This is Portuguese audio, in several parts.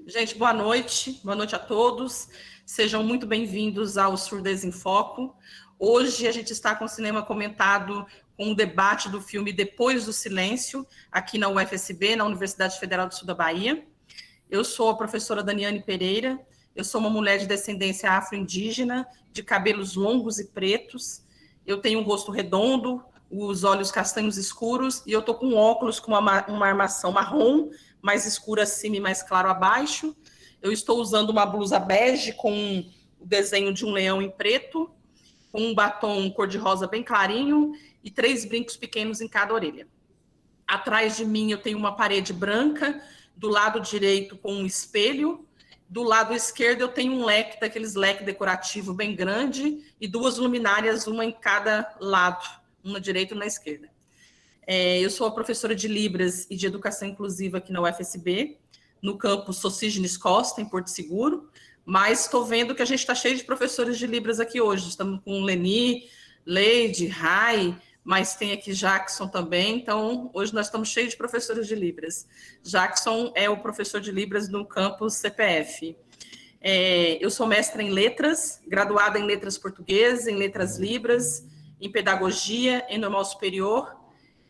Gente, boa noite a todos. Sejam muito bem-vindos ao Surdez em Foco. Hoje a gente está com o cinema comentado com o debate do filme Depois do Silêncio, aqui na UFSB, na Universidade Federal do Sul da Bahia. Eu sou a professora Daniane Pereira, eu sou uma mulher de descendência afro-indígena, de cabelos longos e pretos, eu tenho um rosto redondo, os olhos castanhos escuros, e eu estou com óculos com uma armação marrom, mais escura acima e mais claro abaixo. Eu estou usando uma blusa bege com o desenho de um leão em preto, com um batom cor-de-rosa bem clarinho e 3 brincos pequenos em cada orelha. Atrás de mim eu tenho uma parede branca, do lado direito com um espelho, do lado esquerdo eu tenho um leque, daqueles leque decorativo bem grande, e 2 luminárias, uma em cada lado, uma na direita e uma na esquerda. Eu sou a professora de Libras e de Educação Inclusiva aqui na UFSB, no campus Socígenes Costa, em Porto Seguro, mas estou vendo que a gente está cheio de professores de Libras aqui hoje. Estamos com Leni, Leide, Rai, mas tem aqui Jackson também, então hoje nós estamos cheios de professores de Libras. Jackson é o professor de Libras no campus CPF. Eu sou mestra em letras, graduada em letras portuguesas, em letras Libras, em pedagogia, em normal superior.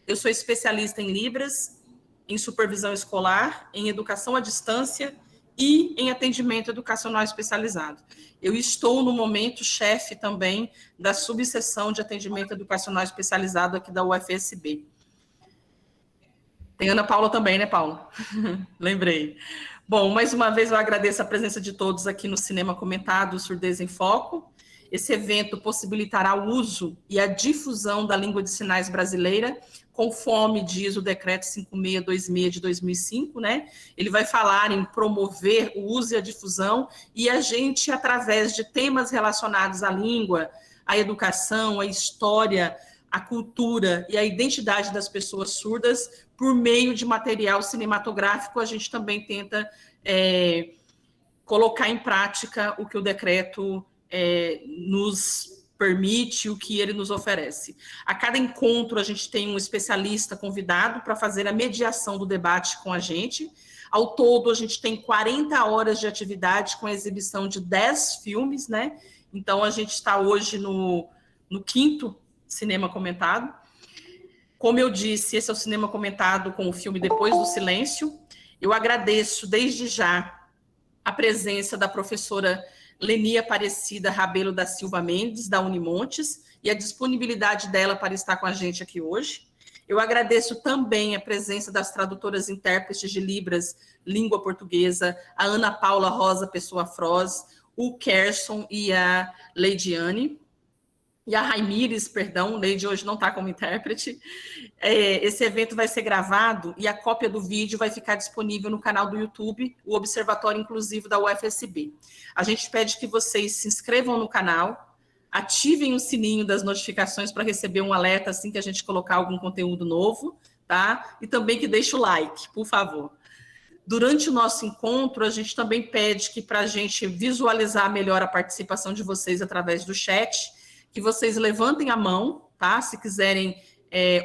Eu sou especialista em Libras, em supervisão escolar, em educação à distância e em atendimento educacional especializado. Eu estou, no momento, chefe também da subseção de atendimento educacional especializado aqui da UFSB. Tem Ana Paula também, né, Paula? Lembrei. Bom, mais uma vez eu agradeço a presença de todos aqui no Cinema Comentado, Surdez em Foco. Esse evento possibilitará o uso e a difusão da língua de sinais brasileira, conforme diz o Decreto 5626 de 2005, né? Ele vai falar em promover o uso e a difusão, e a gente, através de temas relacionados à língua, à educação, à história, à cultura e à identidade das pessoas surdas, por meio de material cinematográfico, a gente também tenta colocar em prática o que o decreto nos permite, o que ele nos oferece. A cada encontro, a gente tem um especialista convidado para fazer a mediação do debate com a gente. Ao todo, a gente tem 40 horas de atividade com a exibição de 10 filmes, né? Então, a gente está hoje no 5º Cinema Comentado. Como eu disse, esse é o Cinema Comentado com o filme Depois do Silêncio. Eu agradeço, desde já, a presença da professora Leni Aparecida Rabelo da Silva Mendes, da Unimontes, e a disponibilidade dela para estar com a gente aqui hoje. Eu agradeço também a presença das tradutoras e intérpretes de Libras, língua portuguesa, a Ana Paula Rosa Pessoa Froz, o Kerson e a Leidiane, e a Raimires, perdão, Leide hoje não está como intérprete. Esse evento vai ser gravado e a cópia do vídeo vai ficar disponível no canal do YouTube, o Observatório Inclusivo da UFSB. A gente pede que vocês se inscrevam no canal, ativem o sininho das notificações para receber um alerta assim que a gente colocar algum conteúdo novo, tá? E também que deixe o like, por favor. Durante o nosso encontro, a gente também pede que, para a gente visualizar melhor a participação de vocês através do chat, que vocês levantem a mão, tá? Se quiserem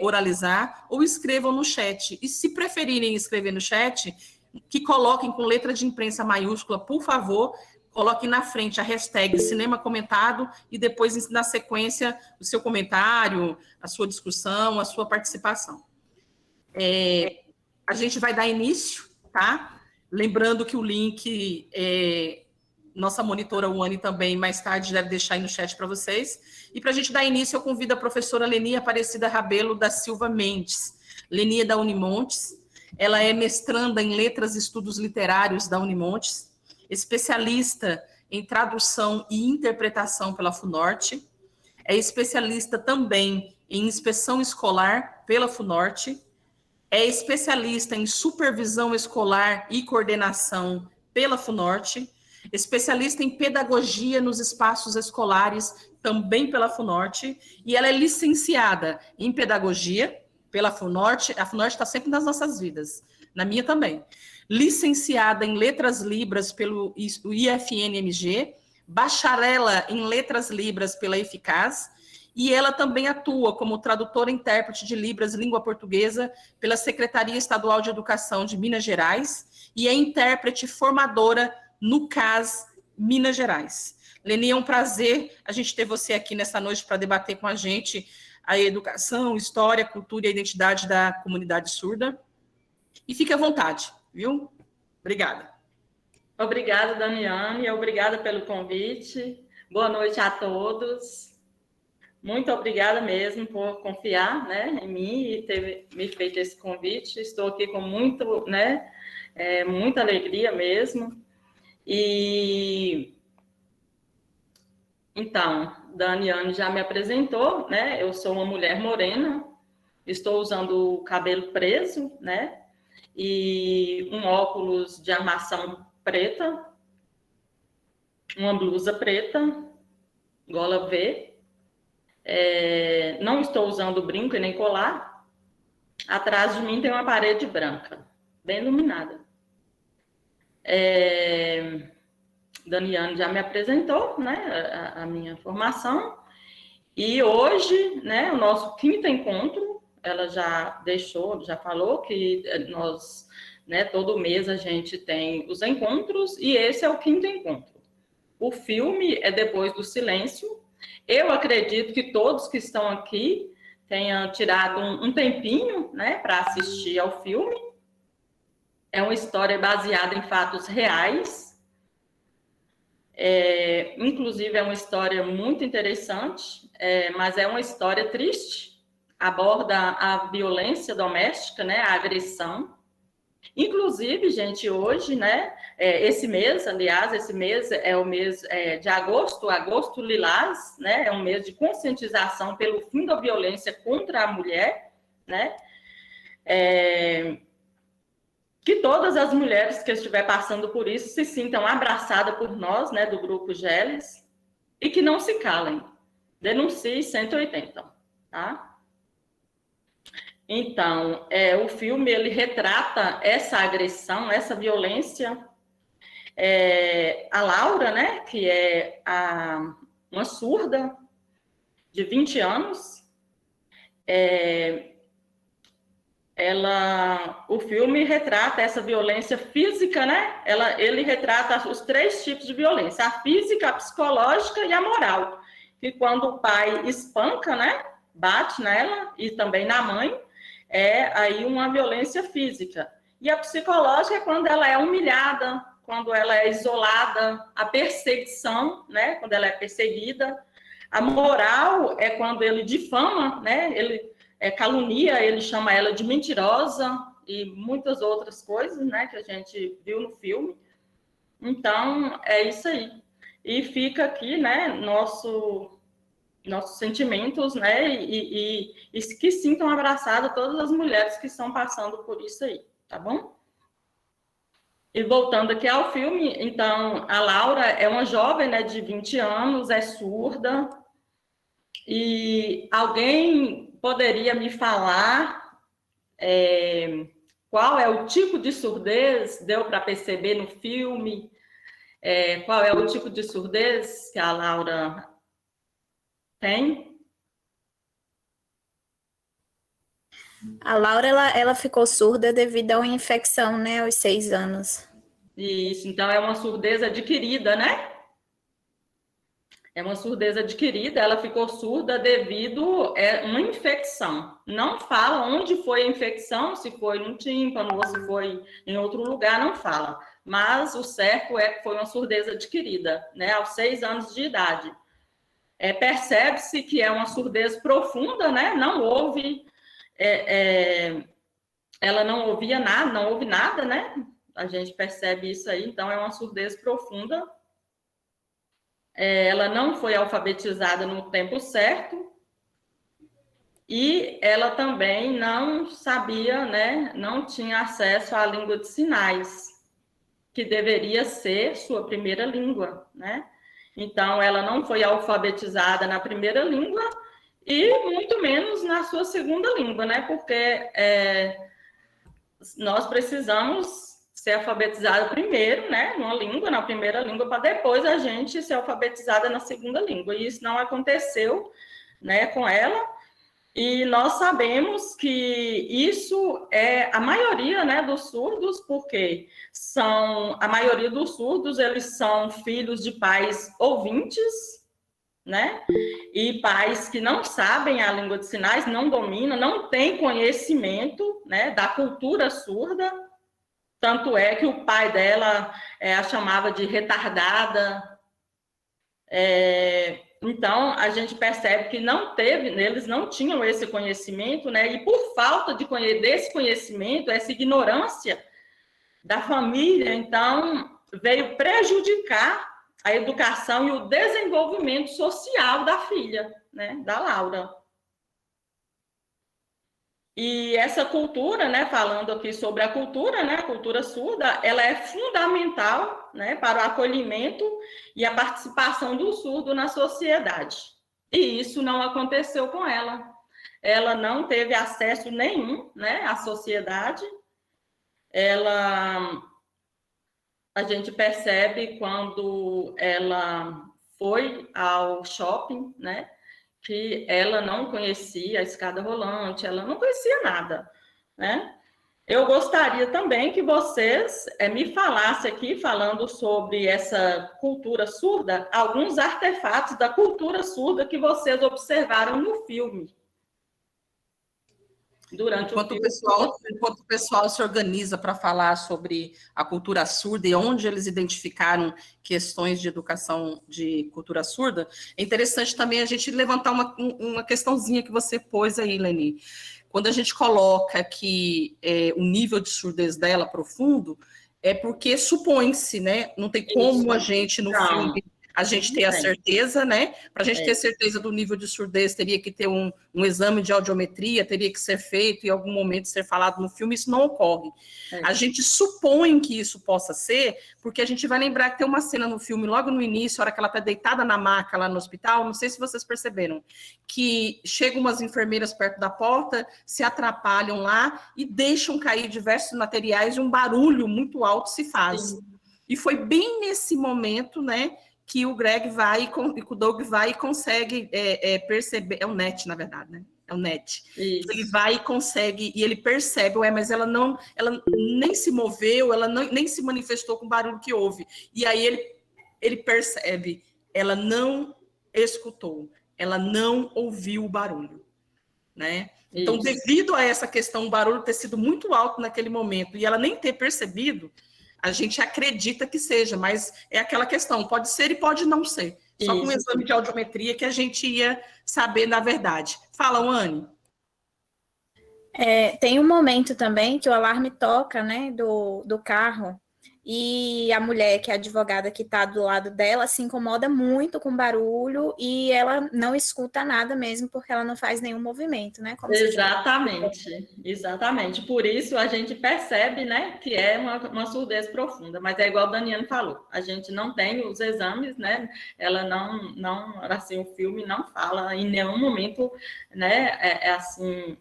oralizar, ou escrevam no chat. E se preferirem escrever no chat, que coloquem com letra de imprensa maiúscula, por favor, coloquem na frente a hashtag Cinema Comentado e depois, na sequência, o seu comentário, a sua discussão, a sua participação. A gente vai dar início, tá? Lembrando que o link... nossa monitora Wani também, mais tarde, deve deixar aí no chat para vocês. E para a gente dar início, eu convido a professora Leni Aparecida Rabelo da Silva Mendes. Leni é da Unimontes. Ela é mestranda em Letras e Estudos Literários da Unimontes, especialista em tradução e interpretação pela FUNORTE, é especialista também em inspeção escolar pela FUNORTE, é especialista em supervisão escolar e coordenação pela FUNORTE, especialista em pedagogia nos espaços escolares, também pela FUNORTE, e ela é licenciada em pedagogia pela FUNORTE. A FUNORTE está sempre nas nossas vidas, na minha também. Licenciada em Letras Libras pelo IFNMG, bacharela em Letras Libras pela Eficaz, e ela também atua como tradutora e intérprete de Libras Língua Portuguesa pela Secretaria Estadual de Educação de Minas Gerais, e é intérprete formadora no CAS Minas Gerais. Leni, é um prazer a gente ter você aqui nessa noite para debater com a gente a educação, história, cultura e a identidade da comunidade surda. E fique à vontade, viu? Obrigada. Obrigada, Daniane, obrigada pelo convite. Boa noite a todos. Muito obrigada mesmo por confiar, né, em mim e ter me feito esse convite. Estou aqui com muito, né, muita alegria mesmo. E então, Daniane já me apresentou, né? Eu sou uma mulher morena, estou usando o cabelo preso, né? E um óculos de armação preta, uma blusa preta, gola V. Não estou usando brinco e nem colar. Atrás de mim tem uma parede branca, bem iluminada. Daniane já me apresentou, né, a minha formação. E hoje, né, o nosso quinto encontro, ela já falou que nós, né, todo mês a gente tem os encontros e esse é o quinto encontro. O filme é Depois do Silêncio. Eu acredito que todos que estão aqui tenham tirado um tempinho, né, para assistir ao filme. É uma história baseada em fatos reais. Inclusive, é uma história muito interessante, mas é uma história triste. Aborda a violência doméstica, né, a agressão. Inclusive, gente, hoje, né, esse mês é o mês de agosto lilás, né, é um mês de conscientização pelo fim da violência contra a mulher, né, que todas as mulheres que estiver passando por isso se sintam abraçadas por nós, né, do Grupo Geles, e que não se calem. Denuncie 180, tá? Então, o filme, ele retrata essa agressão, essa violência. A Laura, né, que é uma surda de 20 anos, o filme retrata essa violência física, né? Ele retrata os 3 tipos de violência: a física, a psicológica e a moral. Que quando o pai espanca, né, bate nela e também na mãe, aí uma violência física. E a psicológica é quando ela é humilhada, quando ela é isolada, a perseguição, né, quando ela é perseguida. A moral é quando ele difama, né, ele calunia, ele chama ela de mentirosa e muitas outras coisas, né, que a gente viu no filme. Então, é isso aí. E fica aqui, né, nossos sentimentos, né, e que sintam abraçadas todas as mulheres que estão passando por isso aí, tá bom? E voltando aqui ao filme, então, a Laura é uma jovem, né, de 20 anos, é surda, e alguém poderia me falar qual é o tipo de surdez? Deu para perceber no filme? Qual é o tipo de surdez que a Laura tem? A Laura, ela ficou surda devido a uma infecção, né, aos 6 anos. Isso, então é uma surdez adquirida, né? É uma surdez adquirida, ela ficou surda devido a uma infecção. Não fala onde foi a infecção, se foi no tímpano ou se foi em outro lugar, não fala. Mas o certo é que foi uma surdez adquirida, né, aos 6 anos de idade. Percebe-se que é uma surdez profunda, né? Não houve... ela não ouvia nada, não ouve nada, né? A gente percebe isso aí, então é uma surdez profunda. Ela não foi alfabetizada no tempo certo e ela também não sabia, né? Não tinha acesso à língua de sinais, que deveria ser sua primeira língua, né? Então, ela não foi alfabetizada na primeira língua e muito menos na sua segunda língua, né? Porque nós precisamos ser alfabetizado primeiro, né, numa língua, na primeira língua, para depois a gente ser alfabetizada na segunda língua. E isso não aconteceu, né, com ela. E nós sabemos que isso é a maioria, né, dos surdos, porque a maioria dos surdos, eles são filhos de pais ouvintes, né? E pais que não sabem a língua de sinais, não dominam, não têm conhecimento, né, da cultura surda. Tanto é que o pai dela a chamava de retardada. Então, a gente percebe que eles não tinham esse conhecimento, né? E por falta desse conhecimento, essa ignorância da família, então, veio prejudicar a educação e o desenvolvimento social da filha, né? Da Laura. E essa cultura, né, falando aqui sobre a cultura, né, a cultura surda, ela é fundamental, né, para o acolhimento e a participação do surdo na sociedade. E isso não aconteceu com ela. Ela não teve acesso nenhum, né, à sociedade. A gente percebe quando ela foi ao shopping, né, que ela não conhecia a escada rolante, ela não conhecia nada, né? Eu gostaria também que vocês me falassem aqui, falando sobre essa cultura surda, alguns artefatos da cultura surda que vocês observaram no filme. Enquanto o pessoal se organiza para falar sobre a cultura surda e onde eles identificaram questões de educação de cultura surda, é interessante também a gente levantar uma questãozinha que você pôs aí, Leni. Quando a gente coloca que o nível de surdez dela profundo, é porque supõe-se, né? Não tem como a gente, no filme, a gente ter a certeza, né? Para a gente ter certeza do nível de surdez, teria que ter um exame de audiometria, teria que ser feito e em algum momento ser falado no filme, isso não ocorre. A gente supõe que isso possa ser, porque a gente vai lembrar que tem uma cena no filme, logo no início, a hora que ela está deitada na maca lá no hospital, não sei se vocês perceberam, que chegam umas enfermeiras perto da porta, se atrapalham lá e deixam cair diversos materiais e um barulho muito alto se faz. Sim. E foi bem nesse momento, né, que o Greg vai e o Doug vai e consegue perceber, é o Net, na verdade, né? É o Net. Isso. Ele vai e consegue, e ele percebe, mas ela nem se moveu, ela nem se manifestou com o barulho que houve. E aí ele percebe, ela não escutou, ela não ouviu o barulho, né? Então, isso. Devido a essa questão, o barulho ter sido muito alto naquele momento, e ela nem ter percebido, a gente acredita que seja, mas é aquela questão, pode ser e pode não ser. Só com um exame de audiometria que a gente ia saber na verdade. Fala, Wani. Tem um momento também que o alarme toca, né, do carro, e a mulher, que é a advogada que está do lado dela, se incomoda muito com o barulho e ela não escuta nada mesmo, porque ela não faz nenhum movimento, né? Como exatamente. Por isso a gente percebe, né, que é uma surdez profunda, mas é igual o Daniano falou, a gente não tem os exames, né? Ela não assim, o filme não fala em nenhum momento, né, assim,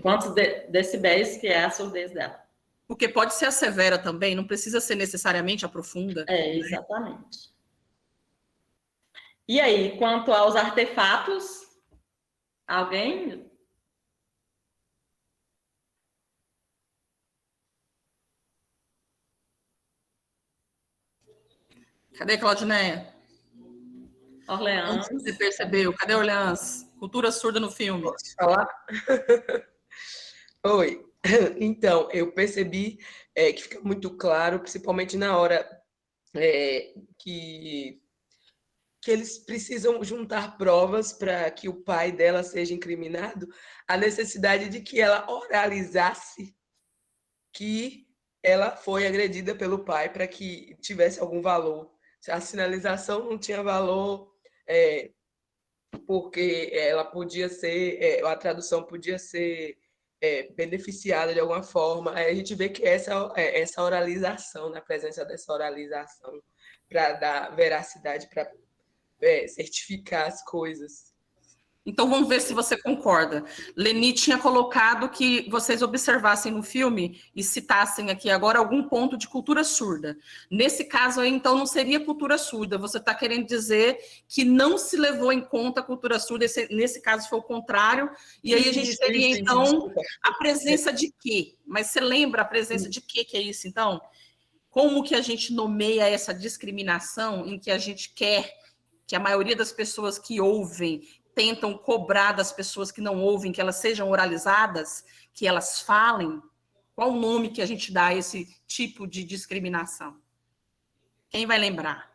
quantos decibéis que é a surdez dela. Porque pode ser a severa também, não precisa ser necessariamente a profunda. Exatamente. E aí, quanto aos artefatos, alguém? Cadê Claudineia? Orleans. Você percebeu? Cadê Orleans? Cultura surda no filme. Posso falar? Oi. Então, eu percebi que fica muito claro, principalmente na hora que eles precisam juntar provas para que o pai dela seja incriminado, a necessidade de que ela oralizasse que ela foi agredida pelo pai para que tivesse algum valor. A sinalização não tinha valor, porque ela podia ser, a tradução podia ser beneficiada de alguma forma. Aí a gente vê que essa oralização, na presença dessa oralização, para dar veracidade, para certificar as coisas. Então, vamos ver se você concorda. Leni tinha colocado que vocês observassem no filme e citassem aqui agora algum ponto de cultura surda. Nesse caso aí, então, não seria cultura surda. Você está querendo dizer que não se levou em conta a cultura surda. Nesse caso, foi o contrário. E aí a gente teria, então, a presença de quê? Mas você lembra a presença de quê que é isso, então? Como que a gente nomeia essa discriminação em que a gente quer que a maioria das pessoas que ouvem tentam cobrar das pessoas que não ouvem, que elas sejam oralizadas, que elas falem? Qual o nome que a gente dá a esse tipo de discriminação? Quem vai lembrar?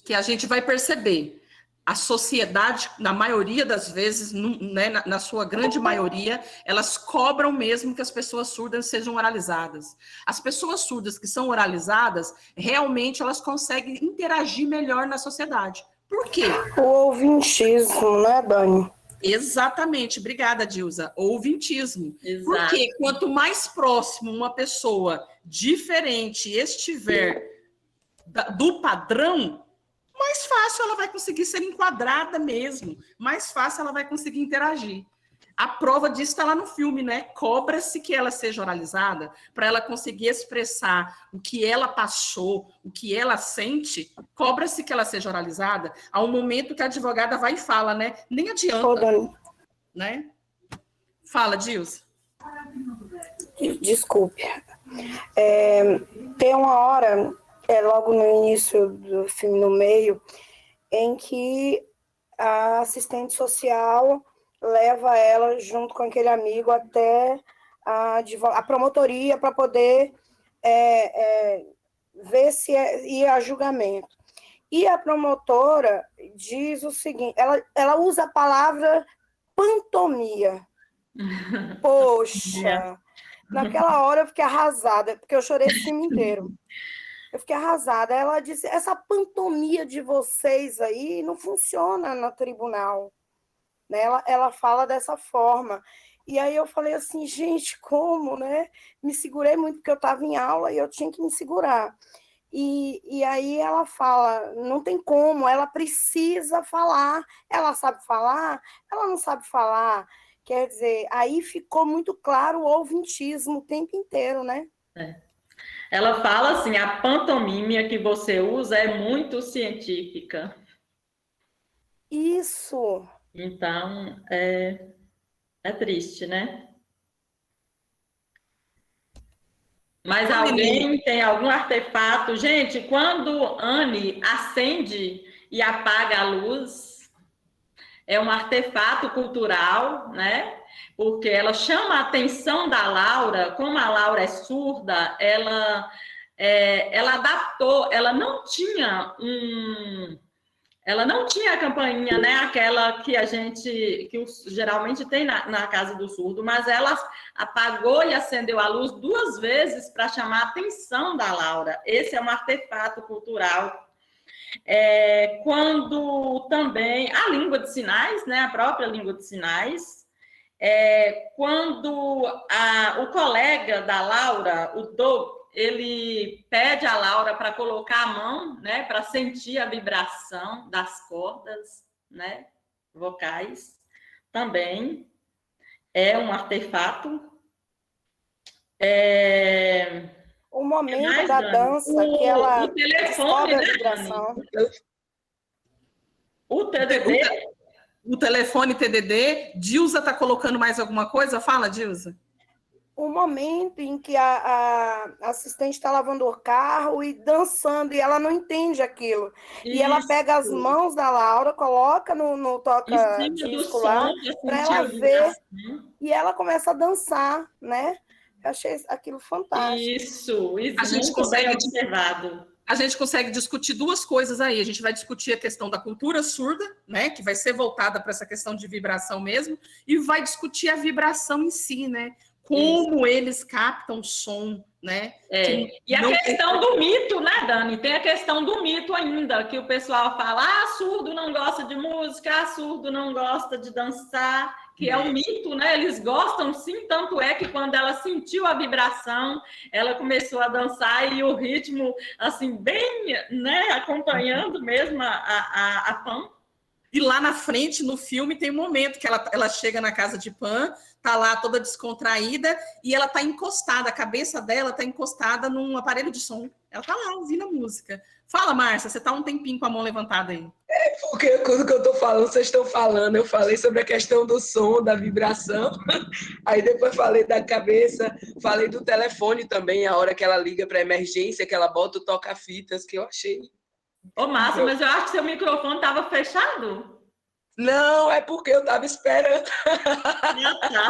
Que a gente vai perceber. A sociedade, na maioria das vezes, né, na sua grande maioria, elas cobram mesmo que as pessoas surdas sejam oralizadas. As pessoas surdas que são oralizadas, realmente elas conseguem interagir melhor na sociedade. Por quê? O ouvintismo, né, Dani? Exatamente, obrigada, Dilza. Ouvintismo. Exato. Porque quanto mais próximo uma pessoa diferente estiver do padrão, mais fácil ela vai conseguir ser enquadrada mesmo, mais fácil ela vai conseguir interagir. A prova disso está lá no filme, né? Cobra-se que ela seja oralizada para ela conseguir expressar o que ela passou, o que ela sente. Cobra-se que ela seja oralizada ao momento que a advogada vai e fala, né? Nem adianta, né? Fala, Dilson. Desculpe. Tem uma hora, logo no início do filme, no meio, em que a assistente social leva ela junto com aquele amigo até a promotoria para poder ver se ia a julgamento. E a promotora diz o seguinte, ela usa a palavra pantomia. Poxa, naquela hora eu fiquei arrasada, porque eu chorei esse filme inteiro. Eu fiquei arrasada. Ela disse, essa pantomia de vocês aí não funciona no tribunal. Né? Ela fala dessa forma. E aí eu falei assim, gente, como, né? Me segurei muito, porque eu estava em aula e eu tinha que me segurar. E aí ela fala, não tem como, ela precisa falar. Ela sabe falar? Ela não sabe falar. Quer dizer, aí ficou muito claro o ouvintismo o tempo inteiro, né? Ela fala assim, a pantomimia que você usa é muito científica. Isso. Então, é triste, né? Mas alguém tem algum artefato? Gente, quando Anne acende e apaga a luz, é um artefato cultural, né? Porque ela chama a atenção da Laura, como a Laura é surda, ela adaptou, ela não tinha a campainha, né? Aquela que geralmente tem na casa do surdo, mas ela apagou e acendeu a luz 2 vezes para chamar a atenção da Laura. Esse é um artefato cultural. Quando também a língua de sinais, né? A própria língua de sinais. Quando o colega da Laura, o Doug, ele pede a Laura para colocar a mão, né, para sentir a vibração das cordas, né, vocais, também é um artefato. O momento da dança que ela descobre a vibração. O TDD. O telefone TDD. Dilza está colocando mais alguma coisa? Fala, Dilza. O momento em que a assistente está lavando o carro e dançando, e ela não entende aquilo. Isso. E ela pega as mãos da Laura, coloca no toca-disco lá, para ela ver, e ela começa a dançar, né? Eu achei aquilo fantástico. Isso a gente consegue observado. A gente consegue discutir 2 coisas aí. A gente vai discutir a questão da cultura surda, né, que vai ser voltada para essa questão de vibração mesmo, e vai discutir a vibração em si, né? Como eles captam o som, né? E a questão do mito, né, Dani? Tem a questão do mito ainda, que o pessoal fala, surdo não gosta de música, surdo não gosta de dançar, que é um mito, né? Eles gostam sim, tanto é que quando ela sentiu a vibração, ela começou a dançar e o ritmo, assim, bem, né? Acompanhando mesmo a Pan. E lá na frente, no filme, tem um momento que ela chega na casa de Pan, tá lá toda descontraída e ela tá encostada, a cabeça dela tá encostada num aparelho de som. Ela tá lá ouvindo a música. Fala, Márcia, você tá um tempinho com a mão levantada aí. Porque tudo que eu tô falando, vocês estão falando. Eu falei sobre a questão do som, da vibração. Aí depois falei da cabeça, falei do telefone também, a hora que ela liga para emergência, que ela bota o toca-fitas, que eu achei. Ô, Márcia, mas eu acho que seu microfone estava fechado. Não, é porque eu tava esperando. Tá.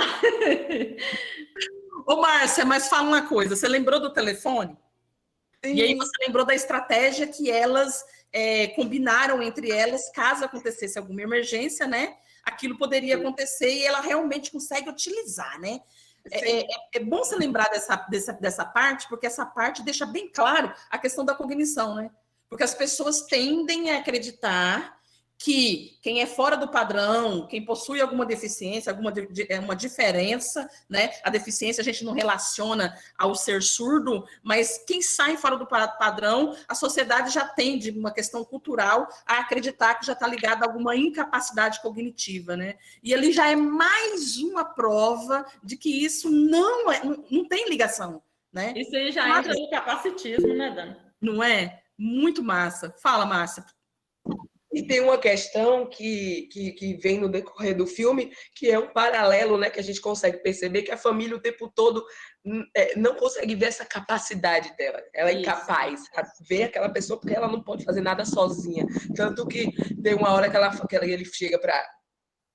Ô, Márcia, mas fala uma coisa, você lembrou do telefone? Sim. E aí você lembrou da estratégia que elas combinaram entre elas, caso acontecesse alguma emergência, né? Aquilo poderia acontecer e ela realmente consegue utilizar, né? É bom você lembrar dessa parte, porque essa parte deixa bem claro a questão da cognição, né? Porque as pessoas tendem a acreditar que quem é fora do padrão, quem possui alguma deficiência, uma diferença, né? A deficiência a gente não relaciona ao ser surdo, mas quem sai fora do padrão, a sociedade já tende, uma questão cultural, a acreditar que já está ligado a alguma incapacidade cognitiva, né? E ali já é mais uma prova de que isso não tem ligação, né? Isso aí já entra no capacitismo, né, Dana? Não é? Muito massa. Fala, Márcia. E tem uma questão que vem no decorrer do filme, que é um paralelo, né, que a gente consegue perceber que a família o tempo todo não consegue ver essa capacidade dela. Ela é incapaz de ver aquela pessoa porque ela não pode fazer nada sozinha. Tanto que tem uma hora que ele chega para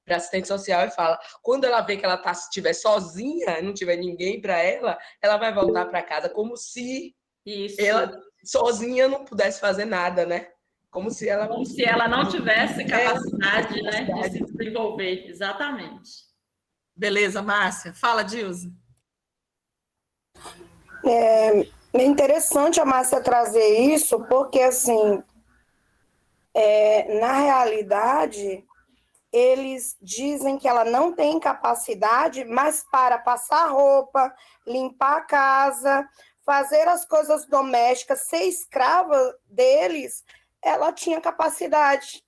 assistente social e fala, quando ela vê que ela estiver sozinha, não tiver ninguém para ela vai voltar para casa como se ela sozinha não pudesse fazer nada, né? Como se ela não tivesse capacidade, né, de se desenvolver. Exatamente. Beleza, Márcia. Fala, Dilza. É interessante a Márcia trazer isso, porque, assim, na realidade, eles dizem que ela não tem capacidade, mas para passar roupa, limpar a casa, fazer as coisas domésticas, ser escrava deles, ela tinha capacidade.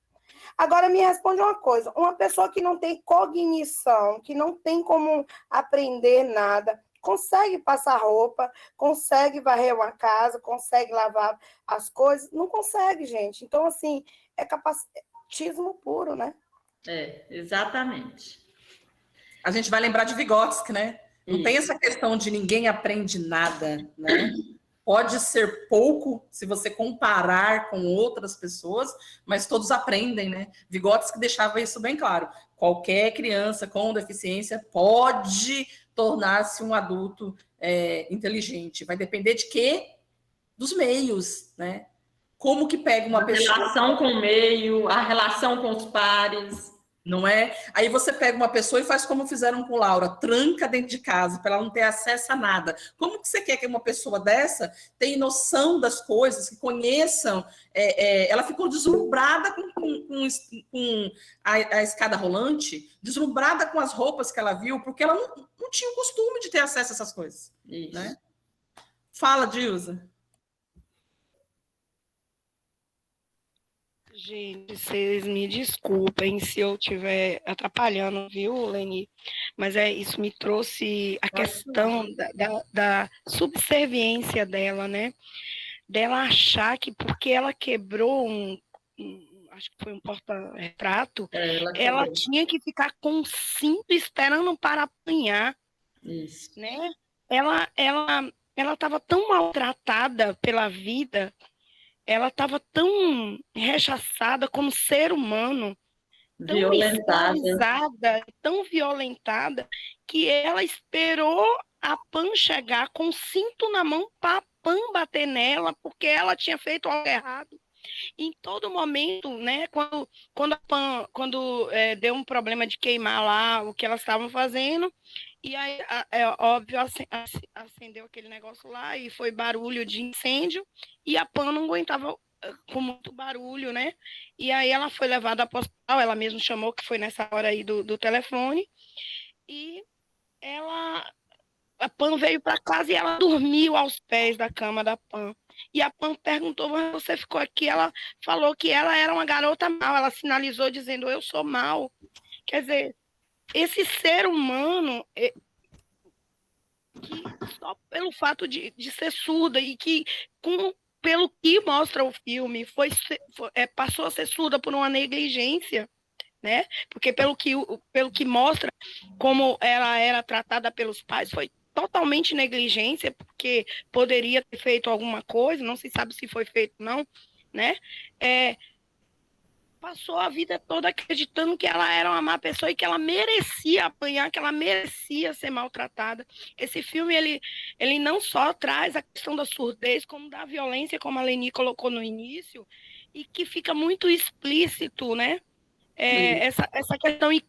Agora, me responde uma coisa. Uma pessoa que não tem cognição, que não tem como aprender nada, consegue passar roupa, consegue varrer uma casa, consegue lavar as coisas? Não consegue, gente. Então, assim, é capacitismo puro, né? Exatamente. A gente vai lembrar de Vygotsky, né? Não tem essa questão de ninguém aprende nada, né? Pode ser pouco se você comparar com outras pessoas, mas todos aprendem, né? Vygotsky deixava isso bem claro. Qualquer criança com deficiência pode tornar-se um adulto inteligente. Vai depender de quê? Dos meios, né? Como que pega uma pessoa... A relação com o meio, a relação com os pares... Não é? Aí você pega uma pessoa e faz como fizeram com Laura, tranca dentro de casa para ela não ter acesso a nada. Como que você quer que uma pessoa dessa tenha noção das coisas, que conheçam? Ela ficou deslumbrada com a escada rolante, deslumbrada com as roupas que ela viu, porque ela não tinha o costume de ter acesso a essas coisas. Né? Fala, Dilza. Gente, vocês me desculpem se eu estiver atrapalhando, viu, Leni? Mas isso me trouxe a questão da subserviência dela, né? Dela achar que porque ela quebrou acho que foi um porta-retrato, ela tinha que ficar com o cinto esperando para apanhar. Isso. Né? Ela estava tão maltratada pela vida, ela estava tão rechaçada como ser humano, tão violentada, tão violentada, que ela esperou a Pan chegar com o cinto na mão para a Pan bater nela, porque ela tinha feito algo errado. Em todo momento, né, quando a Pan, deu um problema de queimar lá o que elas estavam fazendo, e aí, óbvio, acendeu aquele negócio lá e foi barulho de incêndio, e a Pan não aguentava com muito barulho, né? E aí ela foi levada para o hospital, ela mesma chamou, que foi nessa hora aí do telefone, e a Pan veio para casa e ela dormiu aos pés da cama da Pan. E a Pan perguntou, mas você ficou aqui? Ela falou que ela era uma garota mal, ela sinalizou dizendo, eu sou mal. Quer dizer, esse ser humano, que só pelo fato de ser surda e que, pelo que mostra o filme, passou a ser surda por uma negligência, né? Porque pelo que mostra como ela era tratada pelos pais, foi totalmente negligência, porque poderia ter feito alguma coisa, não se sabe se foi feito ou não, né? Passou a vida toda acreditando que ela era uma má pessoa e que ela merecia apanhar, que ela merecia ser maltratada. Esse filme, ele não só traz a questão da surdez, como da violência, como a Leni colocou no início, e que fica muito explícito, né? Essa questão. E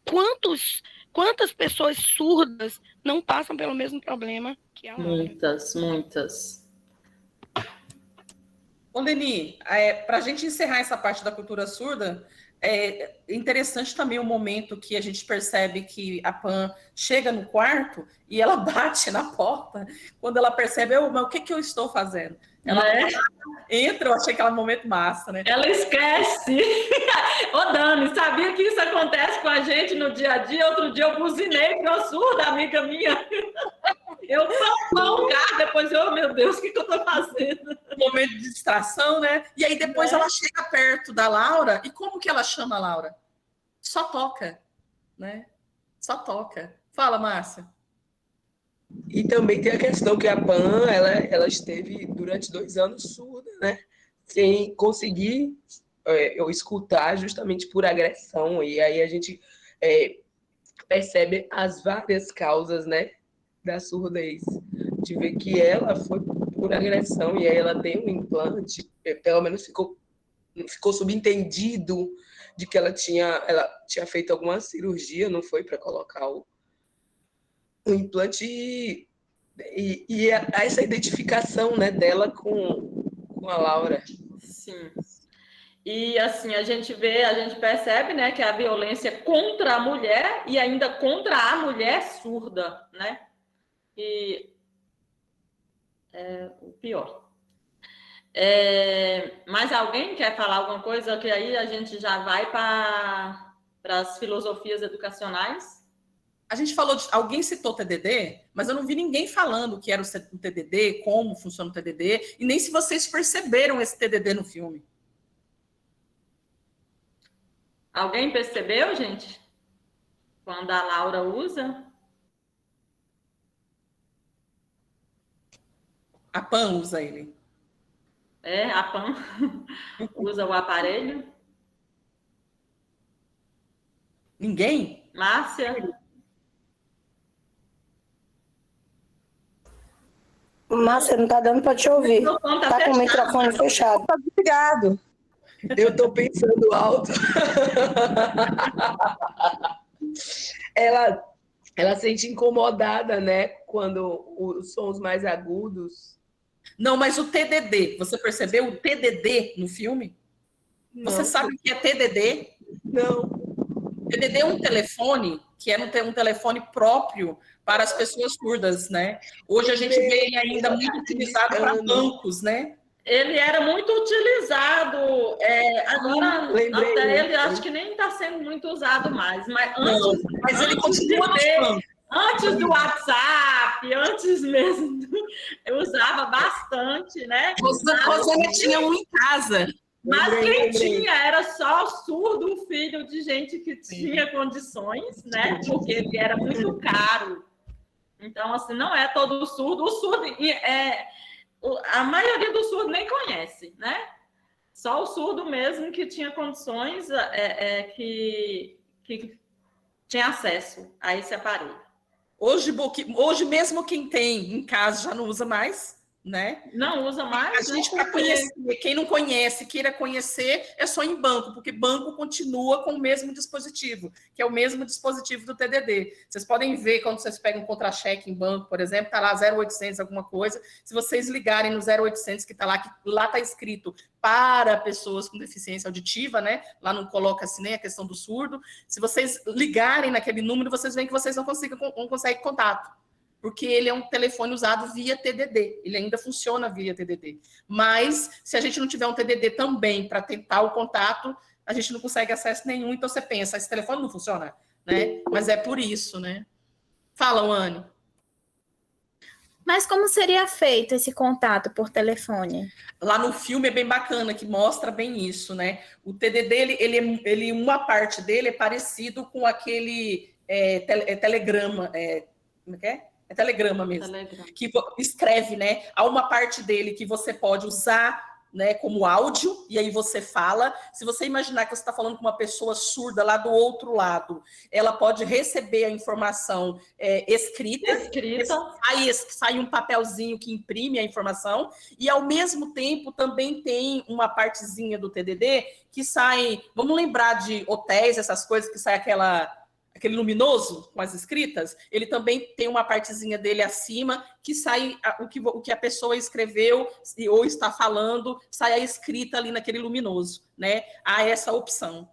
quantas pessoas surdas não passam pelo mesmo problema que a Laura? Muitas. Ô, Leni, para a gente encerrar essa parte da cultura surda, é interessante também o momento que a gente percebe que a Pan chega no quarto e ela bate na porta, quando ela percebe, mas o que eu estou fazendo? Ela entra, eu achei aquele momento massa, né? Ela esquece. Ô, Dani, sabia que isso acontece com a gente no dia a dia? Outro dia eu buzinei para uma surda amiga minha. Eu só lugar, depois meu Deus, o que eu tô fazendo? Momento de distração, né? E aí depois ela chega perto da Laura, e como que ela chama a Laura? Só toca, né? Só toca. Fala, Márcia. E também tem a questão que a Pan, ela esteve durante 2 anos surda, né? Sem conseguir escutar justamente por agressão. E aí a gente percebe as várias causas, né, da surdez. De ver que ela foi por agressão e aí ela tem um implante, pelo menos ficou subentendido de que ela tinha feito alguma cirurgia, não foi, para colocar o implante e essa identificação, né, dela com a Laura. Sim. E assim, a gente percebe, né, que a violência contra a mulher e ainda contra a mulher surda, né? E é o pior. Mas alguém quer falar alguma coisa? Que aí a gente já vai para as filosofias educacionais. A gente falou alguém citou TDD, mas eu não vi ninguém falando o que era o TDD, como funciona o TDD, e nem se vocês perceberam esse TDD no filme. Alguém percebeu, gente? Quando a Laura usa? A Pan usa ele. A Pan usa o aparelho. Ninguém? Márcia? Márcia, não está dando para te ouvir. Está com o microfone fechado. Tá desligado. Eu estou pensando alto. Ela sente incomodada, né? Quando os sons mais agudos. Não, mas o TDD, você percebeu o TDD no filme? Não. Você sabe o que é TDD? Não. TDD é um telefone que era um telefone próprio para as pessoas surdas, né? Hoje a gente vê ele ainda muito utilizado para bancos, né? Ele era muito utilizado, agora até ele acho que nem está sendo muito usado mais, mas ele continua antes do WhatsApp, antes mesmo, eu usava bastante, né? Rosana tinha um em casa. Mas quem tinha era só surdo, filho de gente que tinha condições, né? Porque ele era muito caro. Então, assim, não é todo surdo. O surdo, a maioria dos surdos nem conhece, né? Só o surdo mesmo que tinha condições, que tinha acesso a esse aparelho. Hoje mesmo quem tem em casa já não usa mais. né? Não usa mais? A gente, para conhecer, quem não conhece, queira conhecer, é só em banco, porque banco continua com o mesmo dispositivo, que é o mesmo dispositivo do TDD. Vocês podem ver quando vocês pegam um contra-cheque em banco, por exemplo, está lá 0800 alguma coisa, se vocês ligarem no 0800 que está lá, que lá está escrito para pessoas com deficiência auditiva, né? Lá não coloca assim nem a questão do surdo. Se vocês ligarem naquele número, vocês veem que vocês não conseguem contato, porque ele é um telefone usado via TDD, ele ainda funciona via TDD. Mas, se a gente não tiver um TDD também para tentar o contato, a gente não consegue acesso nenhum, então você pensa, esse telefone não funciona, né? Mas é por isso, né? Fala, Wani. Mas como seria feito esse contato por telefone? Lá no filme é bem bacana, que mostra bem isso, né? O TDD, ele uma parte dele é parecido com aquele telegrama, como é que é? É telegrama mesmo. Telegrama. Que escreve, né? Há uma parte dele que você pode usar, né, como áudio, e aí você fala. Se você imaginar que você está falando com uma pessoa surda lá do outro lado, ela pode receber a informação escrita. Sai um papelzinho que imprime a informação, e ao mesmo tempo também tem uma partezinha do TDD que sai, vamos lembrar de hotéis, essas coisas, que sai aquele luminoso com as escritas, ele também tem uma partezinha dele acima que sai o que a pessoa escreveu ou está falando, sai a escrita ali naquele luminoso, né? Há essa opção.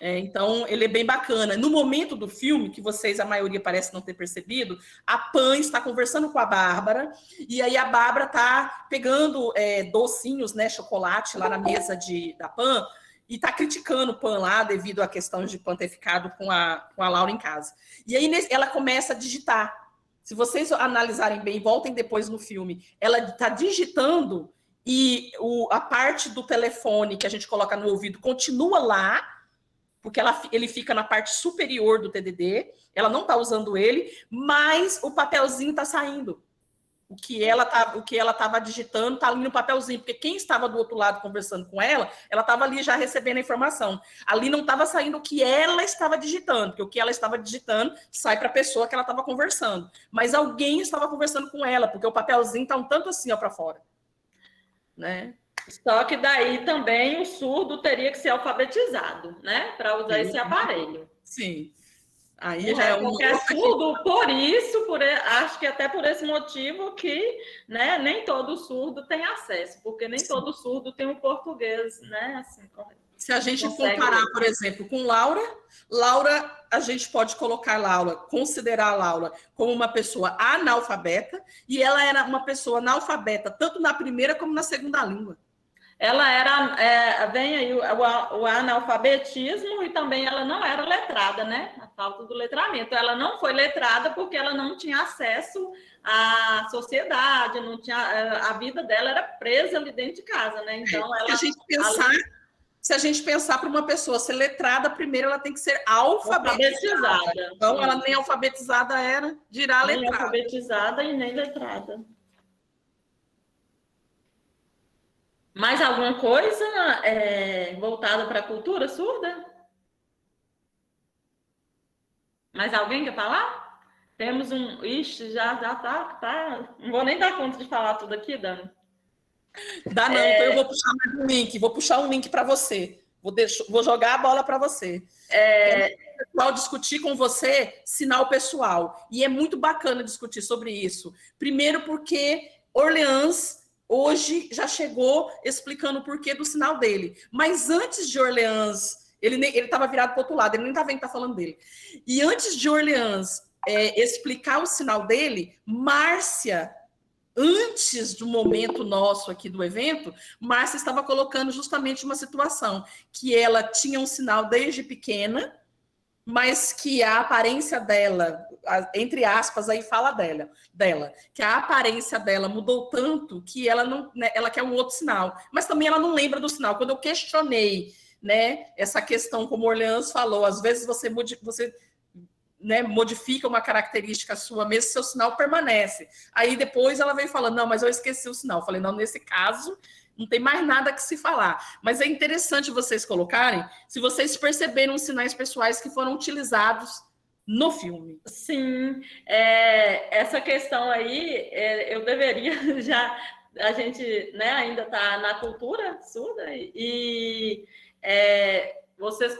Então, ele é bem bacana. No momento do filme, que vocês, a maioria, parece não ter percebido, a Pan está conversando com a Bárbara, e aí a Bárbara está pegando docinhos, né, chocolate lá na mesa da Pan, e está criticando o Pan lá devido à questão de Pan ter ficado com a Laura em casa. E aí ela começa a digitar. Se vocês analisarem bem, voltem depois no filme, ela está digitando e a parte do telefone que a gente coloca no ouvido continua lá, porque ele fica na parte superior do TDD, ela não está usando ele, mas o papelzinho está saindo. O que ela estava digitando está ali no papelzinho, porque quem estava do outro lado conversando com ela estava ali já recebendo a informação. Ali não estava saindo o que ela estava digitando, porque o que ela estava digitando sai para a pessoa que ela estava conversando. Mas alguém estava conversando com ela, porque o papelzinho está um tanto assim para fora. Né? Só que daí também o surdo teria que ser alfabetizado, né? Para usar esse aparelho. Sim. Aí já é qualquer surdo, acho que até por esse motivo que, né, nem todo surdo tem acesso, porque nem todo surdo tem o português, né, assim, se a gente comparar, por exemplo, com Laura, a gente pode considerar a Laura como uma pessoa analfabeta, e ela era uma pessoa analfabeta, tanto na primeira como na segunda língua. Ela era, vem aí o analfabetismo, e também ela não era letrada, né? A falta do letramento. Ela não foi letrada porque ela não tinha acesso à sociedade, não tinha, a vida dela era presa ali dentro de casa, né? Então, se a gente pensar para uma pessoa ser letrada, primeiro ela tem que ser alfabetizada. Então, ela nem alfabetizada era, dirá letrada. Nem alfabetizada e nem letrada. Mais alguma coisa voltada para a cultura surda? Mais alguém quer falar? Temos um... Ixi, já tá... Não vou nem dar conta de falar tudo aqui, Dani. Dá não, então eu vou puxar mais um link. Vou puxar um link para você. Vou jogar a bola para você. Pessoal, discutir com você sinal pessoal. E é muito bacana discutir sobre isso. Primeiro porque Orleans... hoje já chegou explicando o porquê do sinal dele. Mas antes de Orleans, ele estava virado para o outro lado, ele nem está vendo que está falando dele. E antes de Orleans explicar o sinal dele, Márcia, antes do momento nosso aqui do evento, Márcia estava colocando justamente uma situação, que ela tinha um sinal desde pequena, mas que a aparência dela, entre aspas, aí fala dela, que a aparência dela mudou tanto que ela não, né, ela quer um outro sinal, mas também ela não lembra do sinal. Quando eu questionei, né, essa questão, como o Orleans falou, às vezes você né, modifica uma característica sua, mesmo seu sinal permanece. Aí depois ela veio falando, não, mas eu esqueci o sinal. Eu falei, não, nesse caso não tem mais nada que se falar. Mas é interessante vocês colocarem, se vocês perceberam os sinais pessoais que foram utilizados no filme. Sim, essa questão aí, eu deveria já... A gente, né, ainda está na cultura surda e vocês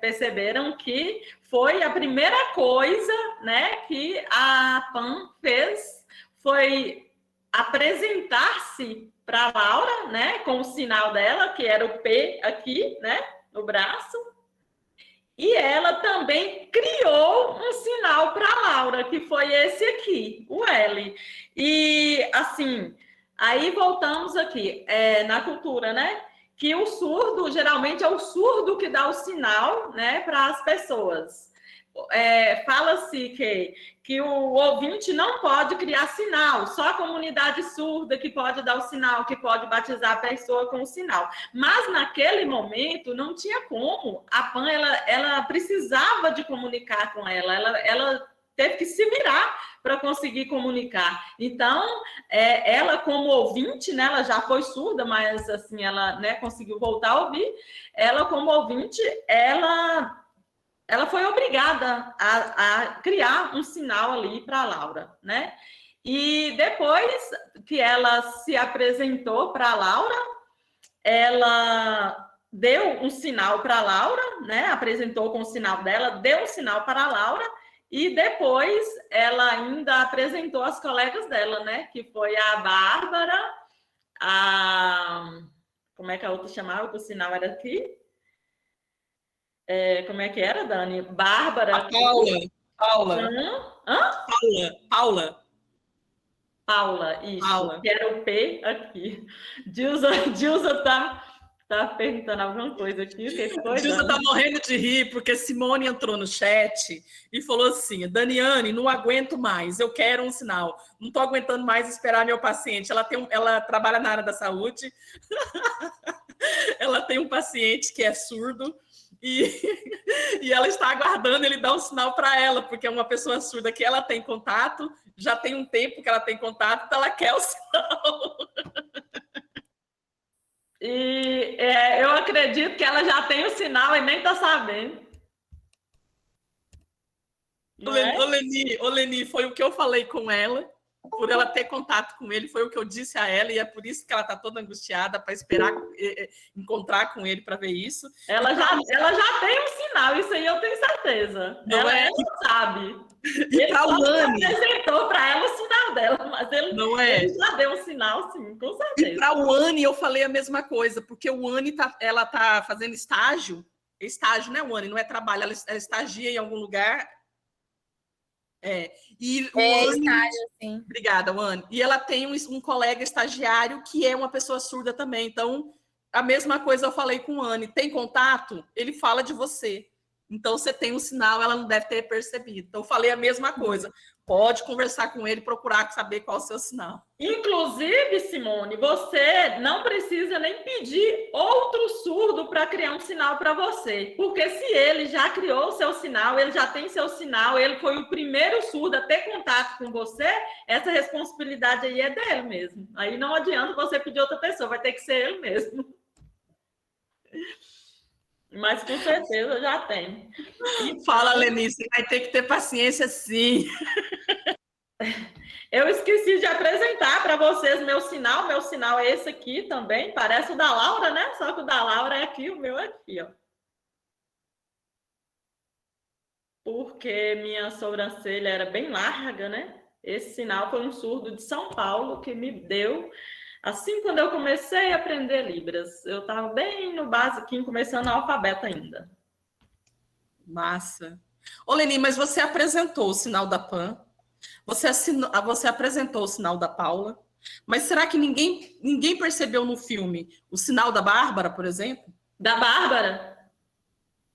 perceberam que foi a primeira coisa, né, que a PAN fez, foi apresentar-se para a Laura, né, com o sinal dela, que era o P aqui, né, no braço. E ela também criou um sinal para a Laura, que foi esse aqui, o L. E, assim, aí voltamos aqui, na cultura, né? Que o surdo, geralmente, é o surdo que dá o sinal, né, para as pessoas. Fala-se que o ouvinte não pode criar sinal, só a comunidade surda que pode dar o sinal, que pode batizar a pessoa com o sinal. Mas naquele momento não tinha como. A PAN ela precisava de comunicar com ela teve que se virar para conseguir comunicar. Então, ela como ouvinte, né, ela já foi surda, mas assim ela, né, conseguiu voltar a ouvir. Ela como ouvinte, ela foi obrigada a criar um sinal ali para a Laura, né? E depois que ela se apresentou para a Laura, ela deu um sinal para a Laura, né? Apresentou com o sinal dela, deu um sinal para a Laura, e depois ela ainda apresentou as colegas dela, né? Que foi a Bárbara, como é que a outra chamava? O sinal era aqui? Como é que era, Dani? Bárbara. A Paula. Paula, isso. Paula. Que era o P aqui. Dilza tá perguntando alguma coisa aqui. O que foi, Dilza Dani? tá morrendo de rir, porque Simone entrou no chat e falou assim, Daniane, não aguento mais, eu quero um sinal. Não tô aguentando mais esperar meu paciente. Ela trabalha na área da saúde. Ela tem um paciente que é surdo, e ela está aguardando ele dar um sinal para ela, porque é uma pessoa surda que ela tem contato, já tem um tempo que ela tem contato, então ela quer o sinal. E eu acredito que ela já tem o sinal e nem está sabendo. Ô, Leni, foi o que eu falei com ela, por ela ter contato com ele, foi o que eu disse a ela, e é por isso que ela está toda angustiada para esperar encontrar com ele para ver isso. Ela já tem um sinal, isso aí eu tenho certeza. Ela sabe. E para o Anne apresentou para ela o sinal dela, mas ele já deu um sinal, sim, com certeza. E para o Anne eu falei a mesma coisa, porque o Anne ela tá fazendo estágio, né, o Anne? Não é trabalho, ela estagia em algum lugar. E o Anne, estágio, sim. Obrigada, Anne. E ela tem um colega estagiário que é uma pessoa surda também. Então, a mesma coisa eu falei com o Anne. Tem contato? Ele fala de você. Então, você tem um sinal, ela não deve ter percebido. Então, eu falei a mesma coisa. Pode conversar com ele, procurar saber qual é o seu sinal. Inclusive, Simone, você não precisa nem pedir outro surdo para criar um sinal para você. Porque se ele já criou o seu sinal, ele já tem seu sinal, ele foi o primeiro surdo a ter contato com você, essa responsabilidade aí é dele mesmo. Aí não adianta você pedir outra pessoa, vai ter que ser ele mesmo. Mas com certeza já tem. Fala, Lenice, vai ter que ter paciência, sim. Eu esqueci de apresentar para vocês meu sinal. Meu sinal é esse aqui também. Parece o da Laura, né? Só que o da Laura é aqui, o meu é aqui, ó. Porque minha sobrancelha era bem larga, né? Esse sinal foi um surdo de São Paulo que me deu. Assim, quando eu comecei a aprender Libras, eu estava bem no basiquinho, começando o alfabeto ainda. Massa. Ô, Leni, mas você apresentou o sinal da PAN, você apresentou o sinal da Paula, mas será que ninguém percebeu no filme o sinal da Bárbara, por exemplo? Da Bárbara?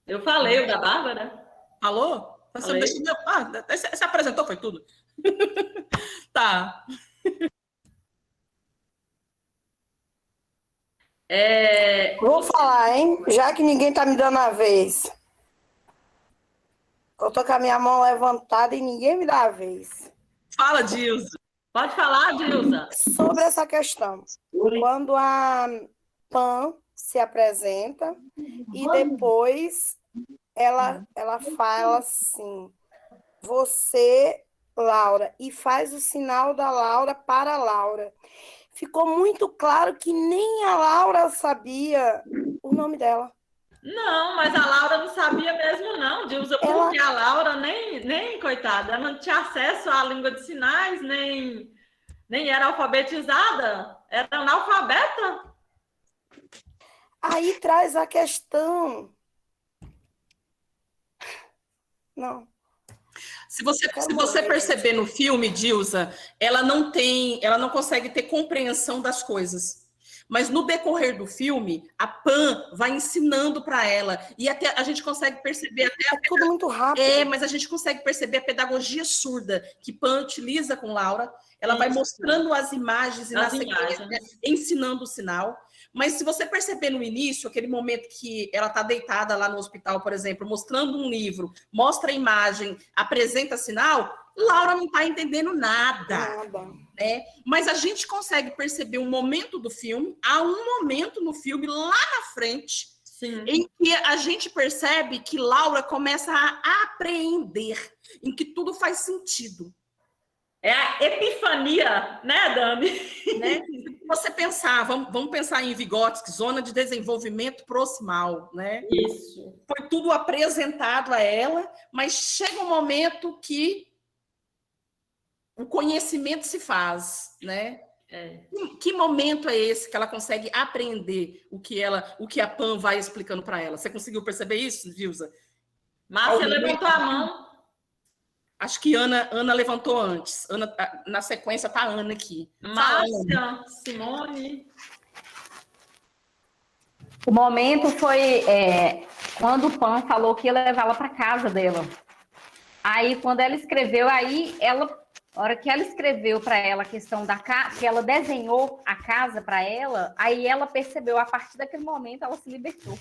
Eu falei o da Bárbara. Falou? Falei. Você apresentou, foi tudo? Tá. Vou falar, hein? Já que ninguém tá me dando a vez. Eu tô com a minha mão levantada e ninguém me dá a vez. Fala, Dilza. Pode falar, Dilza. Sobre essa questão. Quando a PAN se apresenta e depois ela fala assim, você, Laura, e faz o sinal da Laura para a Laura. Ficou muito claro que nem a Laura sabia o nome dela. Não, mas a Laura não sabia mesmo, não, Dilza, porque a Laura nem, coitada, ela não tinha acesso à língua de sinais, nem era alfabetizada, era analfabeta. Aí traz a questão. Não. Se você perceber no filme, Dilza, ela não consegue ter compreensão das coisas. Mas no decorrer do filme, a Pan vai ensinando para ela. E até a gente consegue perceber até. É tudo muito rápido. Mas a gente consegue perceber a pedagogia surda que Pan utiliza com Laura. Ela vai mostrando as imagens e na sequência ensinando o sinal. Mas se você perceber no início, aquele momento que ela está deitada lá no hospital, por exemplo, mostrando um livro, mostra a imagem, apresenta sinal, Laura não está entendendo nada. Né? Mas a gente consegue perceber um momento do filme, há um momento no filme lá na frente, em que a gente percebe que Laura começa a apreender, em que tudo faz sentido. É a epifania, né, Dani? Né? Se você pensar, vamos pensar em Vygotsky, zona de desenvolvimento proximal, né? Isso. Foi tudo apresentado a ela, mas chega um momento que o conhecimento se faz, né? Que momento é esse que ela consegue aprender o que a Pan vai explicando para ela? Você conseguiu perceber isso, Dilza? Márcia levantou a mão. Acho que Ana levantou antes. Ana, na sequência tá a Ana aqui. Márcia, Simone. O momento foi quando o Pan falou que ia levá-la para casa dela. Aí, quando ela escreveu, a hora que ela escreveu para ela a questão da casa, que ela desenhou a casa para ela, aí ela percebeu, a partir daquele momento, ela se libertou.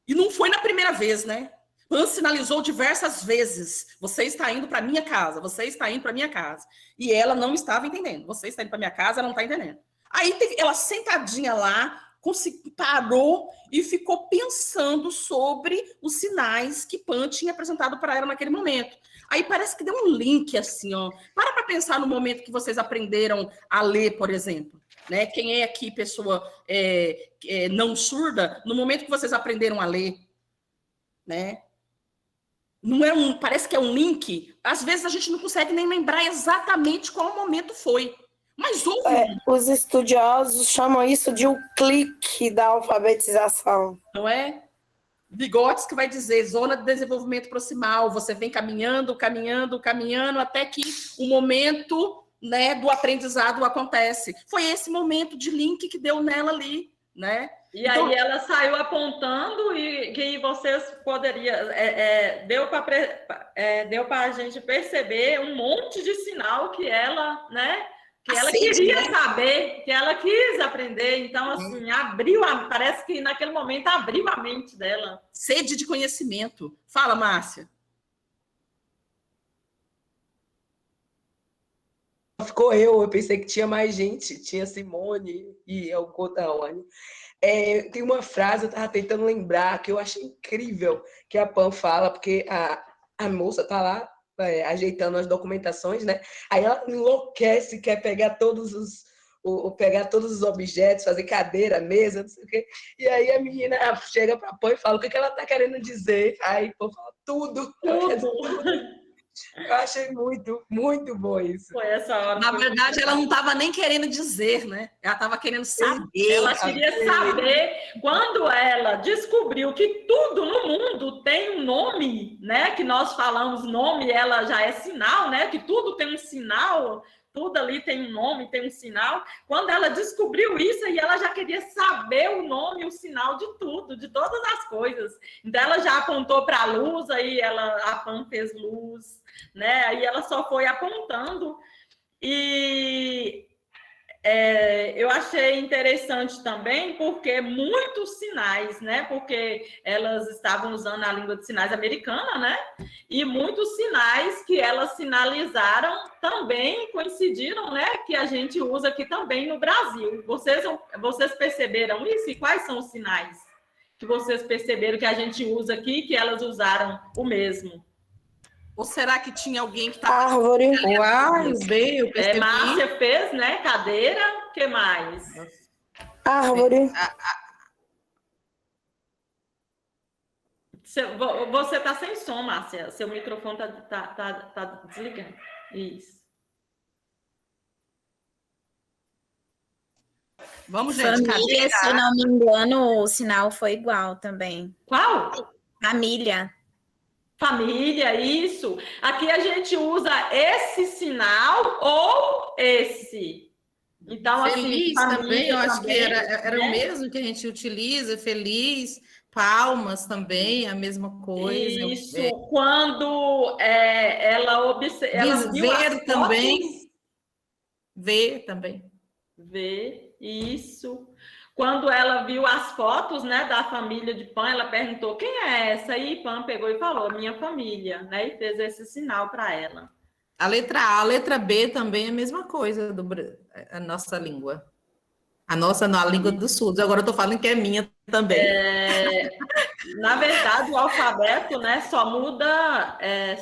E não foi na primeira vez, né? Pan sinalizou diversas vezes: você está indo para minha casa, você está indo para minha casa. E ela não estava entendendo. Você está indo para minha casa, ela não está entendendo. Aí ela sentadinha lá, parou e ficou pensando sobre os sinais que Pan tinha apresentado para ela naquele momento. Aí parece que deu um link assim, ó. Para pensar no momento que vocês aprenderam a ler, por exemplo. Né? Quem é aqui pessoa não surda, no momento que vocês aprenderam a ler, né? Não parece que é um link. Às vezes a gente não consegue nem lembrar exatamente qual momento foi. Mas houve. Os estudiosos chamam isso de um clique da alfabetização. Não é? Vygotsky vai dizer zona de desenvolvimento proximal. Você vem caminhando, até que o momento, né, do aprendizado acontece. Foi esse momento de link que deu nela ali, né? E aí ela saiu apontando e que vocês poderiam... deu para a gente perceber um monte de sinal que ela, né? Que ela queria saber, que ela quis aprender. Então, assim, parece que naquele momento abriu a mente dela. Sede de conhecimento. Fala, Márcia. Ficou eu pensei que tinha mais gente. Tinha Simone e o Cotaone. Tem uma frase, eu estava tentando lembrar, que eu achei incrível, que a Pan fala, porque a moça está lá ajeitando as documentações, né? Aí ela enlouquece, quer pegar todos os objetos, fazer cadeira, mesa, não sei o quê. E aí a menina chega para a Pan e fala o que ela está querendo dizer. Aí Pan fala tudo. Eu achei muito, muito bom isso. Foi essa hora. Na verdade, ela não estava nem querendo dizer, né? Ela estava querendo saber. Ela queria saber. Quando ela descobriu que tudo no mundo tem um nome, né? Que nós falamos nome, ela já é sinal, né? Que tudo tem um sinal, tudo ali tem um nome, tem um sinal. Quando ela descobriu isso, aí ela já queria saber o nome e o sinal de tudo, de todas as coisas. Então ela já apontou para a luz, aí a Pan fez luz, né? Aí ela só foi apontando. E eu achei interessante também porque muitos sinais, né? Porque elas estavam usando a língua de sinais americana, né? E muitos sinais que elas sinalizaram também coincidiram, né? Que a gente usa aqui também no Brasil. Vocês perceberam isso? E quais são os sinais que vocês perceberam que a gente usa aqui, que elas usaram o mesmo? Ou será que tinha alguém que estava... Árvore. O A e o B, eu percebi. Márcia fez, né? Cadeira, o que mais? Árvore. Você está sem som, Márcia. Seu microfone tá desligando. Isso. Vamos, gente. Família, se eu não me engano, o sinal foi igual também. Qual? Família. Família, isso. Aqui a gente usa esse sinal ou esse. Então, Feliz assim, também, eu acho que também, era né? o mesmo que a gente utiliza, feliz, palmas também, a mesma coisa. Isso, quando ela viu as ver também. fotos, Ver também. ver, isso. Quando ela viu as fotos, né, da família de Pan, ela perguntou, quem é essa? E Pan pegou e falou, minha família, né, e fez esse sinal para ela. A letra A, a letra B também é a mesma coisa, a nossa língua. A nossa, não, a língua dos surdos. Agora eu estou falando que é minha também. Na verdade, o alfabeto, né, só muda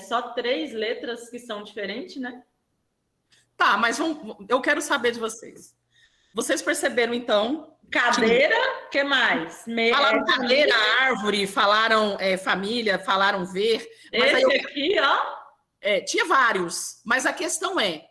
só 3 letras que são diferentes, né? Tá, mas eu quero saber de vocês. Vocês perceberam, então... Cadeira, o que mais? Falaram cadeira, árvore, falaram família, falaram ver. Mas esse aqui, ó... tinha vários, mas a questão é,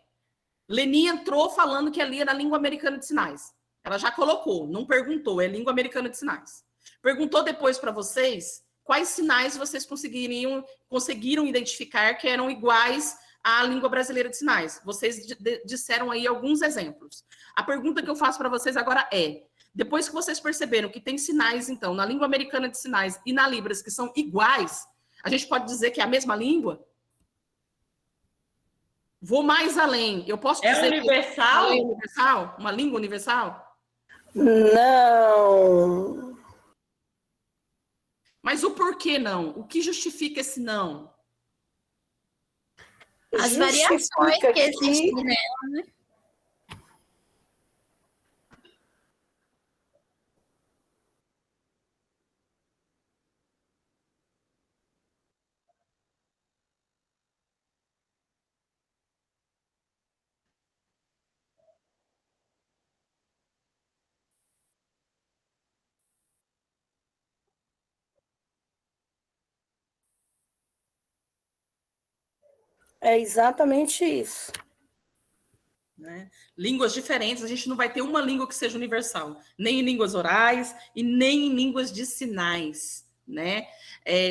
Leni entrou falando que ali era a língua americana de sinais. Ela já colocou, não perguntou, é língua americana de sinais. Perguntou depois para vocês quais sinais vocês conseguiram identificar que eram iguais à língua brasileira de sinais. Vocês disseram aí alguns exemplos. A pergunta que eu faço para vocês agora é, depois que vocês perceberam que tem sinais, então, na língua americana de sinais e na Libras que são iguais, a gente pode dizer que é a mesma língua? Vou mais além. Eu posso dizer universal? Que é universal? Uma língua universal? Não. Mas o porquê não? O que justifica esse não? As variações que existem nela, né? É exatamente isso. Né? Línguas diferentes, a gente não vai ter uma língua que seja universal, nem em línguas orais e nem em línguas de sinais, né?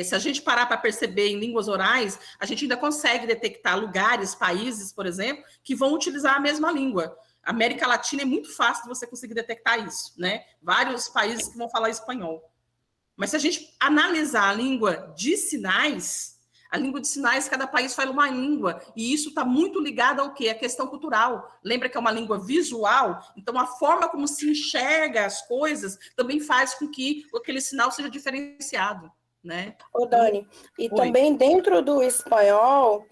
Se a gente parar para perceber em línguas orais, a gente ainda consegue detectar lugares, países, por exemplo, que vão utilizar a mesma língua. A América Latina é muito fácil de você conseguir detectar isso, né? Vários países que vão falar espanhol. Mas se a gente analisar a língua de sinais, cada país fala uma língua, e isso está muito ligado ao quê? A questão cultural. Lembra que é uma língua visual? Então, a forma como se enxerga as coisas também faz com que aquele sinal seja diferenciado, né? Ô, Dani, e Oi. também dentro do espanhol,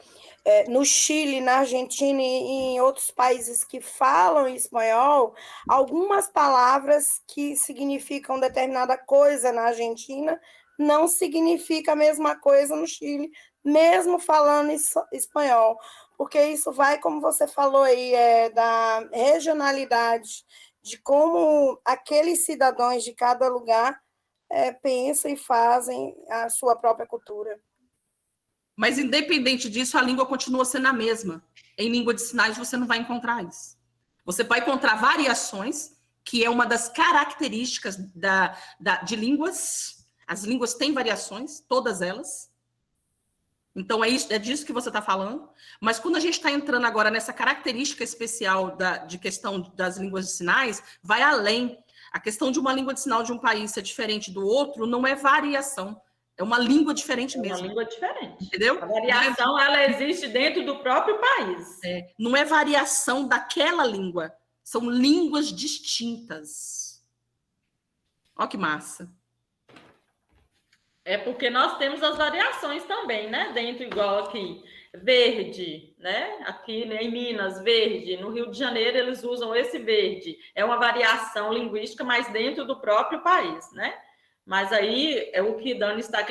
no Chile, na Argentina e em outros países que falam espanhol, algumas palavras que significam determinada coisa na Argentina não significa a mesma coisa no Chile, mesmo falando espanhol, porque isso vai, como você falou aí, da regionalidade, de como aqueles cidadãos de cada lugar pensam e fazem a sua própria cultura. Mas, independente disso, a língua continua sendo a mesma. Em língua de sinais, você não vai encontrar isso. Você vai encontrar variações, que é uma das características de línguas. As línguas têm variações, todas elas. Então, é disso que você está falando. Mas quando a gente está entrando agora nessa característica especial de questão das línguas de sinais, vai além. A questão de uma língua de sinal de um país ser diferente do outro não é variação. É uma língua diferente mesmo. É uma língua diferente. Entendeu? A variação, ela existe dentro do próprio país. Não é variação daquela língua. São línguas distintas. Olha que massa. É porque nós temos as variações também, né? Dentro, igual aqui, verde, né? Aqui em Minas, verde. No Rio de Janeiro, eles usam esse verde. É uma variação linguística, mas dentro do próprio país, né? Mas aí, o que Dani está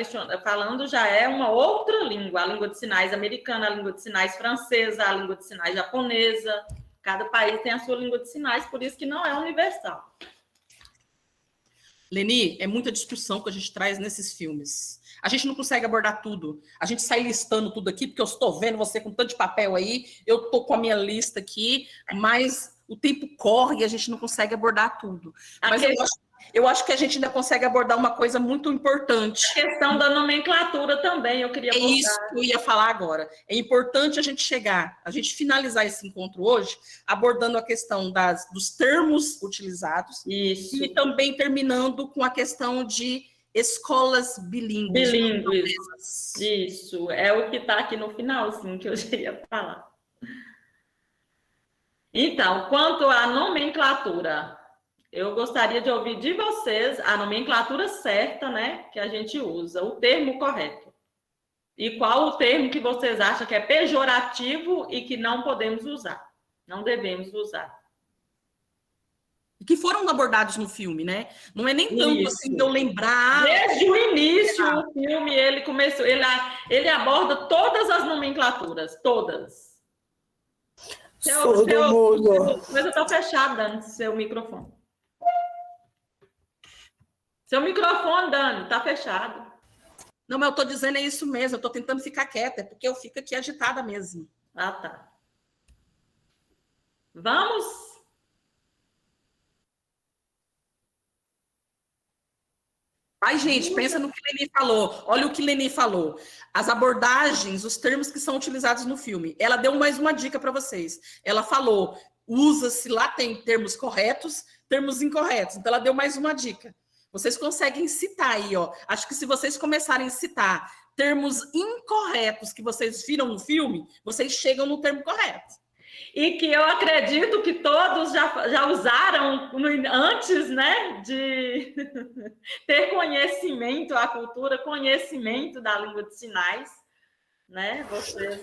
falando já é uma outra língua, a língua de sinais americana, a língua de sinais francesa, a língua de sinais japonesa. Cada país tem a sua língua de sinais, por isso que não é universal. Leni, é muita discussão que a gente traz nesses filmes. A gente não consegue abordar tudo. A gente sai listando tudo aqui, porque eu estou vendo você com tanto de papel aí, eu estou com a minha lista aqui, mas o tempo corre e a gente não consegue abordar tudo. Mas eu acho que a gente ainda consegue abordar uma coisa muito importante. A questão da nomenclatura também, eu queria abordar. É isso que eu ia falar agora. É importante a gente finalizar esse encontro hoje, abordando a questão dos termos utilizados. Isso. E também terminando com a questão de escolas bilíngues. Bilíngues. Isso, é o que está aqui no finalzinho que eu já ia falar. Então, quanto à nomenclatura, eu gostaria de ouvir de vocês a nomenclatura certa, né, que a gente usa, o termo correto. E qual o termo que vocês acham que é pejorativo e que não podemos usar, não devemos usar. Que foram abordados no filme, né? Não é nem tanto assim de eu lembrar. Desde o início, o filme, ele aborda todas as nomenclaturas, todas. Mas eu tô fechada, Dani, seu microfone. Seu microfone, Dani, tá fechado. Não, mas eu tô dizendo é isso mesmo, eu tô tentando ficar quieta, é porque eu fico aqui agitada mesmo. Ah, tá. Vamos? Ai, gente, pensa no que Leni falou. Olha o que Leni falou. As abordagens, os termos que são utilizados no filme. Ela deu mais uma dica para vocês. Ela falou, usa-se lá, tem termos corretos, termos incorretos. Então, ela deu mais uma dica. Vocês conseguem citar aí, ó. Acho que se vocês começarem a citar termos incorretos que vocês viram no filme, vocês chegam no termo correto. E que eu acredito que todos já usaram antes, né, de ter conhecimento, a cultura, conhecimento da língua de sinais, né?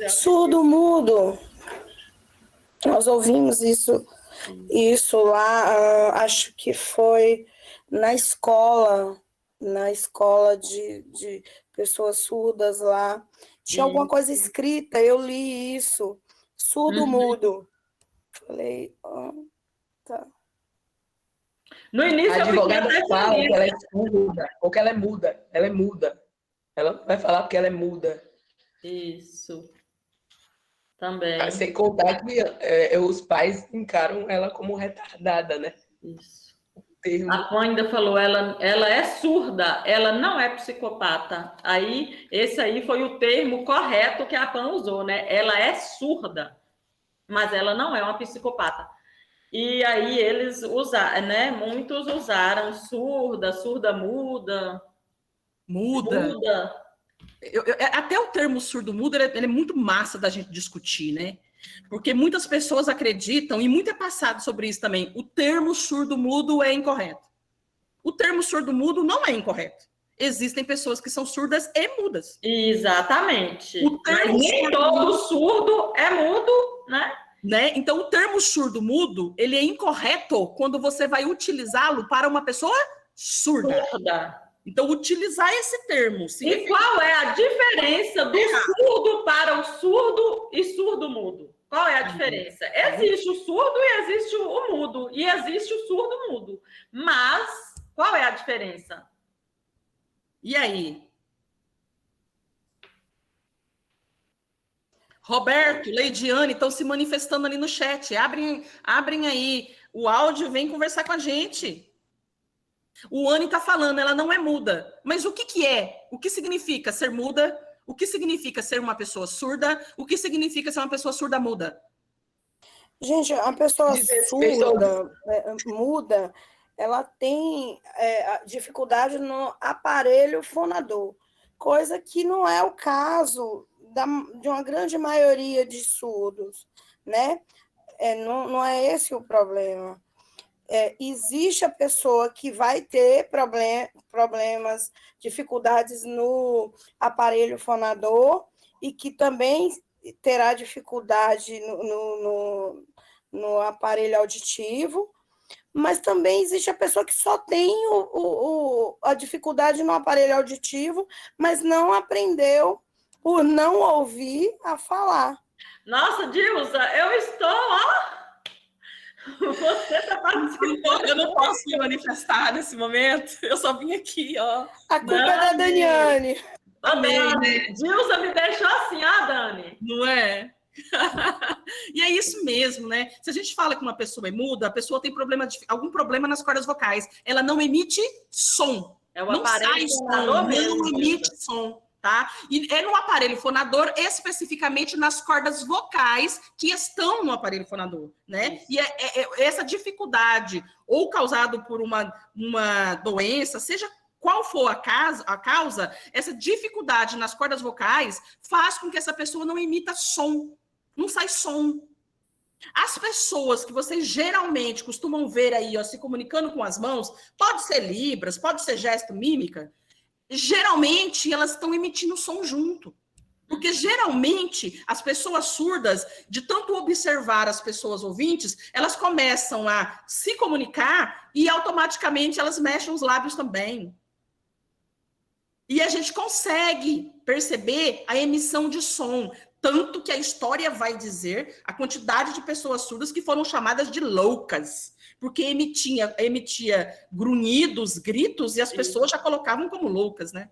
Surdo mudo. Nós ouvimos isso lá, acho que foi na escola de pessoas surdas lá. Tinha alguma coisa escrita, eu li isso. Surdo mudo. Falei, tá. No início a advogada fala que ela é surda, ou que ela é muda. Ela é muda. Ela vai falar porque ela é muda. Isso. Também. Sem contar que os pais encaram ela como retardada, né? Isso. Termo. A Pan ainda falou, ela é surda, ela não é psicopata. Aí, esse aí foi o termo correto que a Pan usou, né? Ela é surda, mas ela não é uma psicopata. E aí eles usaram, né? Muitos usaram surda muda. Até o termo surdo-mudo, ele é muito massa da gente discutir, né? Porque muitas pessoas acreditam, e muito é passado sobre isso também, o termo surdo-mudo é incorreto. O termo surdo-mudo não é incorreto. Existem pessoas que são surdas e mudas. Exatamente. Mas nem todo surdo é mudo, né? Então, o termo surdo-mudo, ele é incorreto quando você vai utilizá-lo para uma pessoa surda. Então, utilizar esse termo. E qual é a diferença do surdo para o surdo e surdo-mudo? Qual é a diferença? Existe o surdo e existe o mudo. E existe o surdo-mudo. Mas, qual é a diferença? E aí? Roberto, Leidiane, estão se manifestando ali no chat. Abrem aí o áudio e vem conversar com a gente. O Anne está falando, ela não é muda. Mas o que é? O que significa ser muda? O que significa ser uma pessoa surda? O que significa ser uma pessoa surda-muda? Gente, a pessoa muda, ela tem dificuldade no aparelho fonador, coisa que não é o caso de uma grande maioria de surdos, né? Não é esse o problema. Existe a pessoa que vai ter problemas, dificuldades no aparelho fonador e que também terá dificuldade no aparelho auditivo, mas também existe a pessoa que só tem a dificuldade no aparelho auditivo, mas não aprendeu, por não ouvir, a falar. Nossa, Dilza, eu estou, ó... Você está participando. Eu não posso me manifestar nesse momento. Eu só vim aqui, ó. A culpa é da Daniane. Também, né? Dilza me deixou assim, Dani. Não é? E é isso mesmo, né? Se a gente fala que uma pessoa é muda, a pessoa tem algum problema nas cordas vocais. Ela não emite som. É o não sai som, não emite som. Tá? E é no aparelho fonador, especificamente nas cordas vocais que estão no aparelho fonador, né? Isso. E essa dificuldade, ou causado por uma doença, seja qual for a causa, essa dificuldade nas cordas vocais faz com que essa pessoa não emita som, não sai som. As pessoas que vocês geralmente costumam ver aí, ó, se comunicando com as mãos, pode ser libras, pode ser gesto, mímica, geralmente elas estão emitindo som junto. Porque geralmente as pessoas surdas, de tanto observar as pessoas ouvintes, elas começam a se comunicar e automaticamente elas mexem os lábios também. E a gente consegue perceber a emissão de som, tanto que a história vai dizer a quantidade de pessoas surdas que foram chamadas de loucas, porque emitia grunhidos, gritos, e as pessoas já colocavam como loucas, né?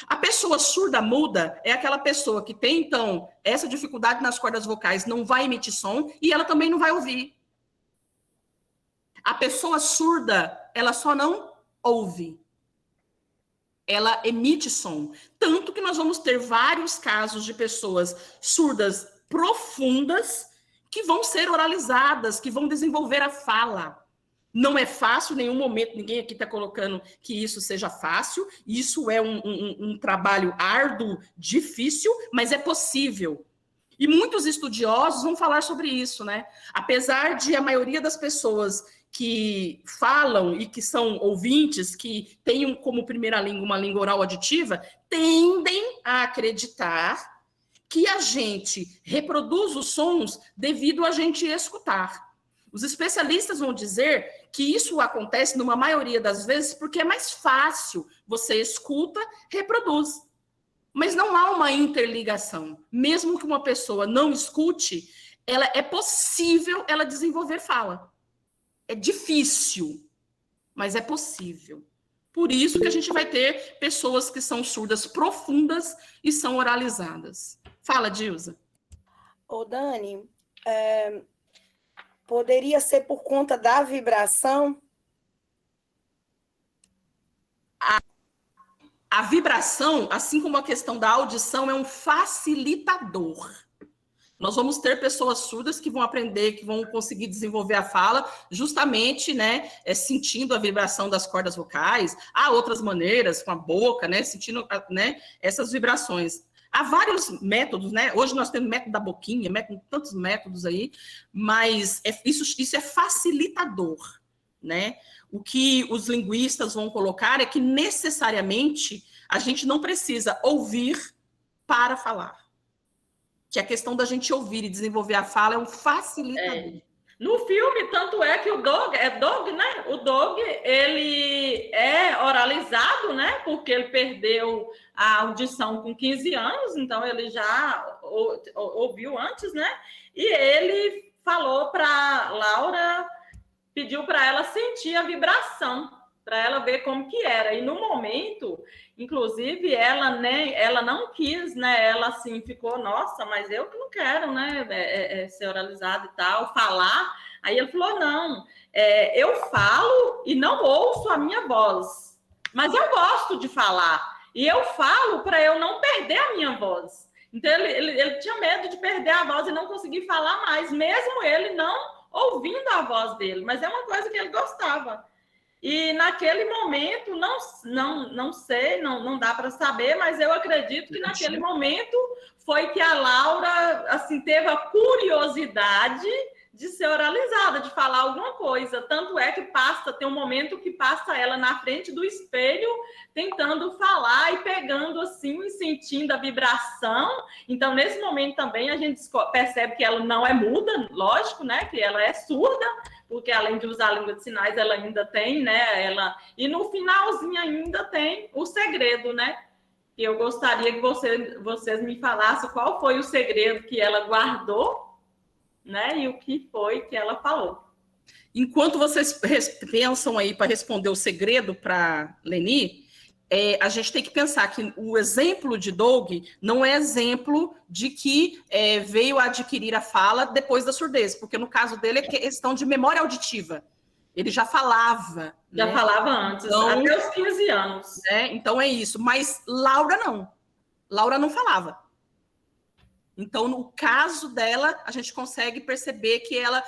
A pessoa surda muda é aquela pessoa que tem, então, essa dificuldade nas cordas vocais, não vai emitir som, e ela também não vai ouvir. A pessoa surda, ela só não ouve. Ela emite som. Tanto que nós vamos ter vários casos de pessoas surdas profundas que vão ser oralizadas, que vão desenvolver a fala. Não é fácil, em nenhum momento, ninguém aqui está colocando que isso seja fácil. Isso é um trabalho árduo, difícil, mas é possível. E muitos estudiosos vão falar sobre isso, né? Apesar de a maioria das pessoas que falam e que são ouvintes, que têm como primeira língua uma língua oral auditiva, tendem a acreditar que a gente reproduz os sons devido a gente escutar. Os especialistas vão dizer que isso acontece numa maioria das vezes porque é mais fácil. Você escuta, reproduz. Mas não há uma interligação. Mesmo que uma pessoa não escute, é possível ela desenvolver fala. É difícil, mas é possível. Por isso que a gente vai ter pessoas que são surdas profundas e são oralizadas. Fala, Dilza. Ô, Dani, poderia ser por conta da vibração? A vibração, assim como a questão da audição, é um facilitador. Nós vamos ter pessoas surdas que vão aprender, que vão conseguir desenvolver a fala, justamente, né, sentindo a vibração das cordas vocais. Há outras maneiras, com a boca, né, sentindo, né, essas vibrações. Há vários métodos, né? Hoje nós temos método da boquinha, tantos métodos aí, mas isso é facilitador, né? O que os linguistas vão colocar é que necessariamente a gente não precisa ouvir para falar. Que a questão da gente ouvir e desenvolver a fala é um facilitador. No filme, tanto é que o Doug, né? O Doug, ele é oralizado, né? Porque ele perdeu a audição com 15 anos, então ele já ouviu antes, né? E ele falou para Laura, pediu para ela sentir a vibração, para ela ver como que era. E no momento, inclusive, ela não quis, né? Ela assim ficou, nossa, mas eu que não quero, né? Ser oralizada e tal, falar. Aí ele falou, não, eu falo e não ouço a minha voz, mas eu gosto de falar. E eu falo para eu não perder a minha voz. Então, ele tinha medo de perder a voz e não conseguir falar mais, mesmo ele não ouvindo a voz dele. Mas é uma coisa que ele gostava. E naquele momento, não sei, não dá para saber, mas eu acredito que naquele momento foi que a Laura assim, teve a curiosidade de ser oralizada, de falar alguma coisa. Tanto é que tem um momento que passa ela na frente do espelho, tentando falar e pegando assim, e sentindo a vibração. Então, nesse momento também, a gente percebe que ela não é muda, lógico, né? Que ela é surda, porque além de usar a língua de sinais, ela ainda tem, né? E no finalzinho ainda tem o segredo, né? E eu gostaria que vocês me falassem qual foi o segredo que ela guardou, né? E o que foi que ela falou. Enquanto vocês pensam aí para responder o segredo para Leni, a gente tem que pensar que o exemplo de Doug não é exemplo de que veio adquirir a fala depois da surdez, porque no caso dele é questão de memória auditiva. Ele já falava. Já falava antes, então, até os 15 anos. Então é isso. Mas Laura não. Laura não falava. Então, no caso dela, a gente consegue perceber que ela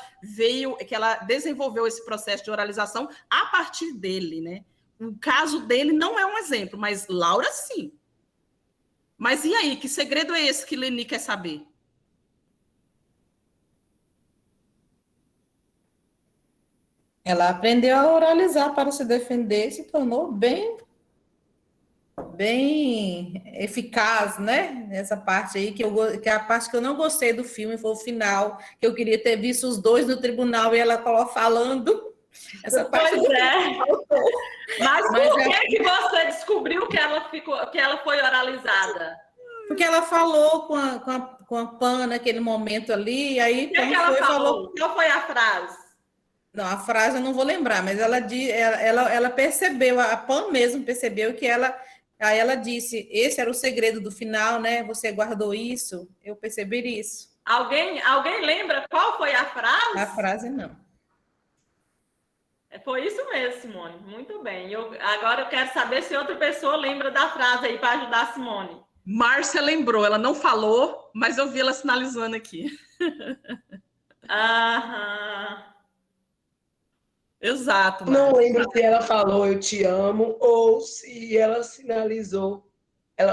desenvolveu esse processo de oralização a partir dele, né? O caso dele não é um exemplo, mas Laura sim. Mas e aí, que segredo é esse que Leni quer saber? Ela aprendeu a oralizar para se defender e se tornou bem eficaz, né? Nessa parte aí, que é a parte que eu não gostei do filme, foi o final, que eu queria ter visto os dois no tribunal e ela falando. Essa parte pois é. Mas por que você descobriu que ela foi oralizada? Porque ela falou com a Pan naquele momento ali, e aí... O que ela falou? Qual foi a frase? Não, a frase eu não vou lembrar, mas ela percebeu, a Pan mesmo percebeu que aí ela disse, esse era o segredo do final, né? Você guardou isso, eu percebi isso. Alguém lembra qual foi a frase? A frase não. Foi isso mesmo, Simone. Muito bem. Agora eu quero saber se outra pessoa lembra da frase aí para ajudar a Simone. Márcia lembrou, ela não falou, mas eu vi ela sinalizando aqui. Aham. Exato. Não lembro se ela falou eu te amo ou se ela sinalizou,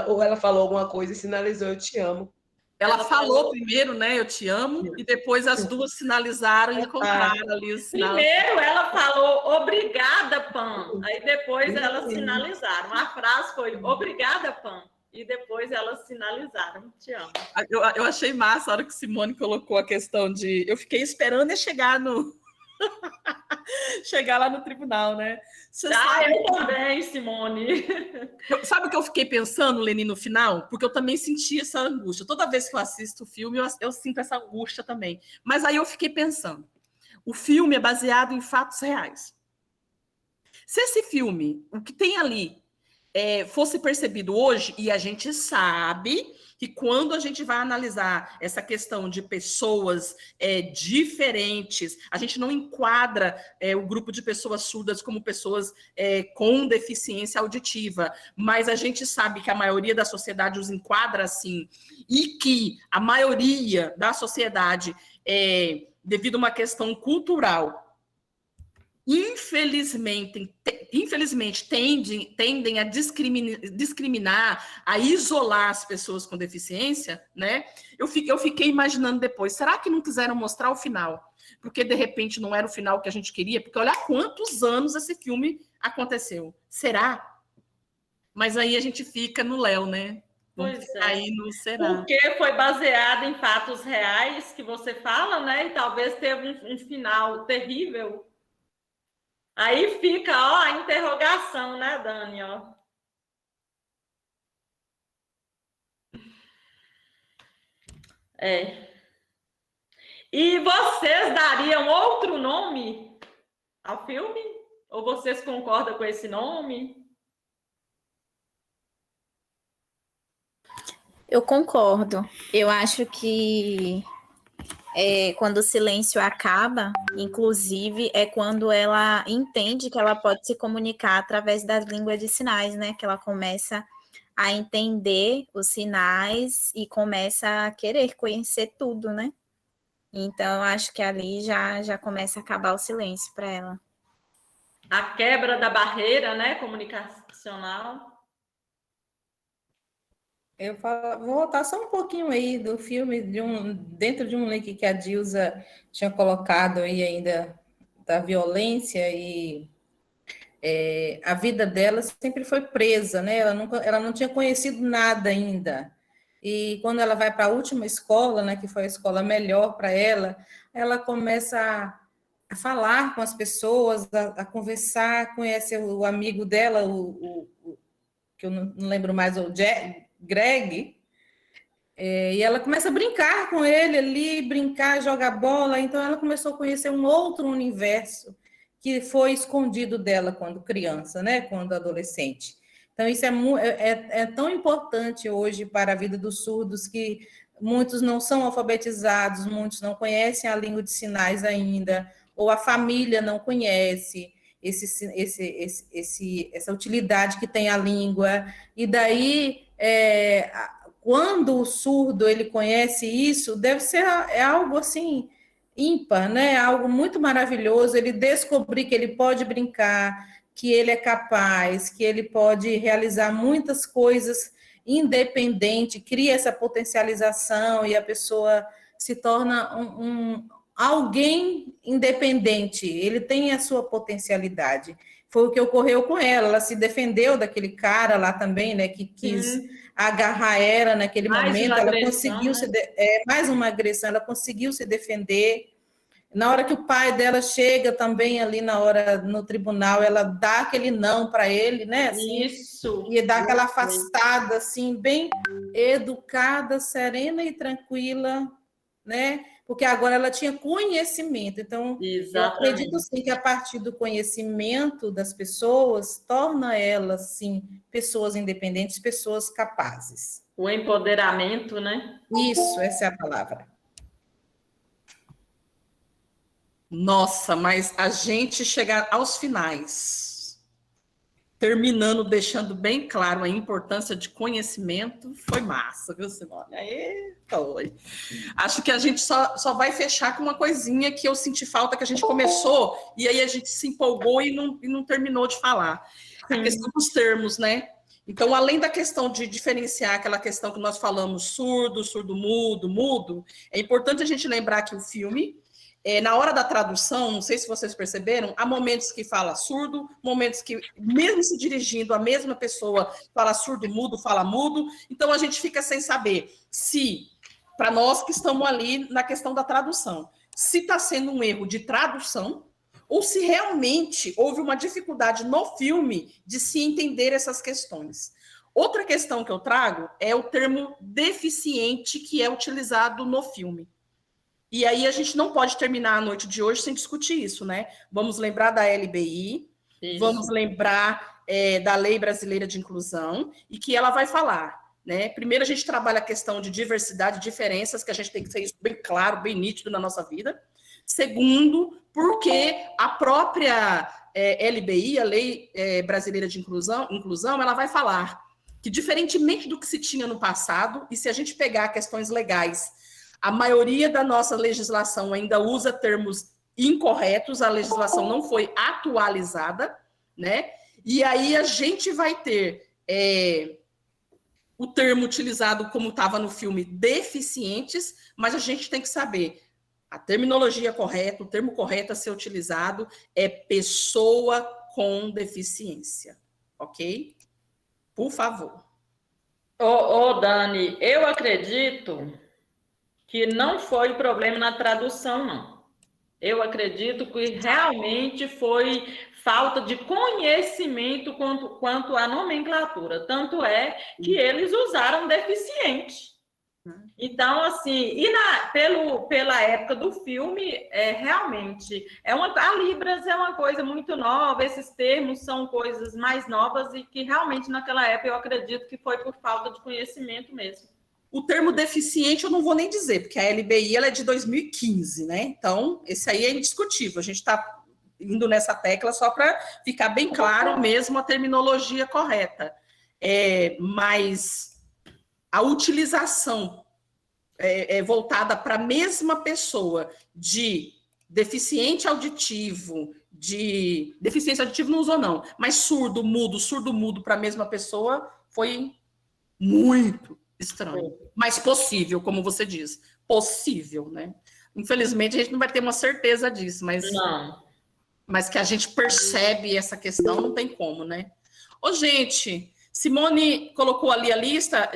ou ela falou alguma coisa e sinalizou eu te amo. Ela falou primeiro, né, eu te amo, e depois as duas sinalizaram e encontraram ali o sinal. Primeiro ela falou obrigada, Pan, aí depois elas sinalizaram. A frase foi obrigada, Pan, e depois elas sinalizaram, te amo. Eu achei massa a hora que Simone colocou a questão de... Eu fiquei esperando chegar chegar lá no tribunal, né? Eu também, Simone. Sabe o que eu fiquei pensando, Leni, no final? Porque eu também senti essa angústia. Toda vez que eu assisto o filme, eu sinto essa angústia também. Mas aí eu fiquei pensando. O filme é baseado em fatos reais. Se esse filme, o que tem ali, fosse percebido hoje, e a gente sabe que quando a gente vai analisar essa questão de pessoas diferentes, a gente não enquadra o grupo de pessoas surdas como pessoas com deficiência auditiva, mas a gente sabe que a maioria da sociedade os enquadra assim, e que a maioria da sociedade, devido a uma questão cultural, infelizmente tendem a discriminar, a isolar as pessoas com deficiência, né? Eu fiquei imaginando depois, será que não quiseram mostrar o final? Porque, de repente, não era o final que a gente queria? Porque olha quantos anos esse filme aconteceu. Será? Mas aí a gente fica no Léo, né? Pois é. Aí não será. Porque foi baseado em fatos reais que você fala, né? E talvez teve um final terrível. Aí fica, a interrogação, né, Dani, E vocês dariam outro nome ao filme? Ou vocês concordam com esse nome? Eu concordo. Eu acho que quando o silêncio acaba, inclusive, é quando ela entende que ela pode se comunicar através das línguas de sinais, né? Que ela começa a entender os sinais e começa a querer conhecer tudo, né? Então, acho que ali já começa a acabar o silêncio para ela. A quebra da barreira, né, comunicacional. Eu vou voltar só um pouquinho aí do filme, dentro de um link que a Dilza tinha colocado aí ainda, da violência, e a vida dela sempre foi presa, né? Ela não tinha conhecido nada ainda. E quando ela vai para a última escola, né, que foi a escola melhor para ela, ela começa a falar com as pessoas, a conversar, conhece o amigo dela, que eu não lembro mais, o Greg, e ela começa a brincar com ele ali, brincar, jogar bola, então ela começou a conhecer um outro universo que foi escondido dela quando criança, né? Quando adolescente. Então, isso é tão importante hoje para a vida dos surdos, que muitos não são alfabetizados, muitos não conhecem a língua de sinais ainda, ou a família não conhece essa utilidade que tem a língua. E daí, quando o surdo ele conhece isso, deve ser algo assim ímpar, né? Algo muito maravilhoso, ele descobrir que ele pode brincar, que ele é capaz, que ele pode realizar muitas coisas independente, cria essa potencialização e a pessoa se torna alguém independente, ele tem a sua potencialidade. Foi o que ocorreu com ela se defendeu daquele cara lá também, né, que quis agarrar ela naquele momento, ela conseguiu, né? Mais uma agressão, ela conseguiu se defender. Na hora que o pai dela chega também ali no tribunal, ela dá aquele não para ele, né? Assim, isso. E dá aquela afastada, assim, bem educada, serena e tranquila, né? Porque agora ela tinha conhecimento. Então, eu acredito sim que a partir do conhecimento das pessoas, torna elas, sim, pessoas independentes, pessoas capazes. O empoderamento, né? Isso, essa é a palavra. Nossa, mas a gente chegar aos finais, terminando, deixando bem claro a importância de conhecimento, foi massa, viu, Simone? Acho que a gente só vai fechar com uma coisinha que eu senti falta, que a gente começou, e aí a gente se empolgou e não terminou de falar. A questão dos termos, né? Então, além da questão de diferenciar aquela questão que nós falamos, surdo, surdo-mudo, mudo, é importante a gente lembrar que o filme... na hora da tradução, não sei se vocês perceberam, há momentos que fala surdo, momentos que, mesmo se dirigindo a mesma pessoa, fala surdo, mudo, fala mudo. Então, a gente fica sem saber se, para nós que estamos ali na questão da tradução, se está sendo um erro de tradução ou se realmente houve uma dificuldade no filme de se entender essas questões. Outra questão que eu trago é o termo deficiente que é utilizado no filme. E aí a gente não pode terminar a noite de hoje sem discutir isso, né? Vamos lembrar da LBI, vamos lembrar da Lei Brasileira de Inclusão, e que ela vai falar, né? Primeiro, a gente trabalha a questão de diversidade, diferenças, que a gente tem que ter isso bem claro, bem nítido na nossa vida. Segundo, porque a própria LBI, a Lei Brasileira de Inclusão, ela vai falar que, diferentemente do que se tinha no passado, e se a gente pegar questões legais, a maioria da nossa legislação ainda usa termos incorretos, a legislação não foi atualizada, né? E aí a gente vai ter o termo utilizado como estava no filme, deficientes, mas a gente tem que saber a terminologia correta, o termo correto a ser utilizado é pessoa com deficiência, ok? Por favor. Dani, eu acredito que não foi problema na tradução, não. Eu acredito que realmente foi falta de conhecimento quanto à nomenclatura. Tanto é que eles usaram deficiente. Então, assim, pela época do filme, realmente, a Libras é uma coisa muito nova, esses termos são coisas mais novas e que realmente naquela época eu acredito que foi por falta de conhecimento mesmo. O termo deficiente eu não vou nem dizer, porque a LBI ela é de 2015, né? Então, esse aí é indiscutível. A gente está indo nessa tecla só para ficar bem claro mesmo a terminologia correta. Mas a utilização voltada para a mesma pessoa de deficiente auditivo, de deficiência auditiva não usou não, mas surdo mudo para a mesma pessoa foi muito estranho, mas possível, como você diz, possível, né? Infelizmente a gente não vai ter uma certeza disso, mas que a gente percebe essa questão, não tem como, né? Gente, Simone colocou ali a lista,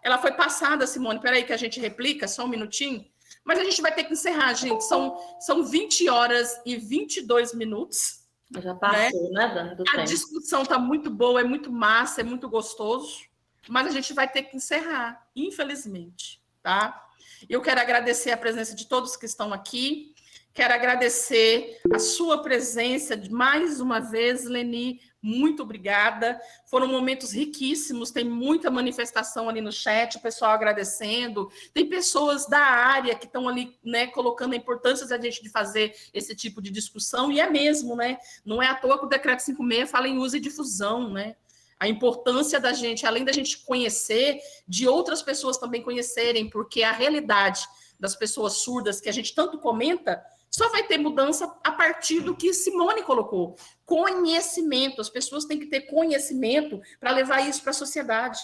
ela foi passada, Simone, peraí que a gente replica, só um minutinho, Mas a gente vai ter que encerrar, gente. São 20 horas e 22 minutos. Já passou, né, Dani, do tempo. A discussão está muito boa, é muito massa, é muito gostoso, mas a gente vai ter que encerrar, infelizmente, tá? Eu quero agradecer a presença de todos que estão aqui, quero agradecer a sua presença mais uma vez, Leni, muito obrigada. Foram momentos riquíssimos, tem muita manifestação ali no chat, o pessoal agradecendo. Tem pessoas da área que estão ali, né, colocando a importância da gente de fazer esse tipo de discussão, e é mesmo, né? Não é à toa que o Decreto 56 fala em uso e difusão, né? A importância da gente, além da gente conhecer, de outras pessoas também conhecerem, porque a realidade das pessoas surdas que a gente tanto comenta só vai ter mudança a partir do que Simone colocou. Conhecimento. As pessoas têm que ter conhecimento para levar isso para a sociedade,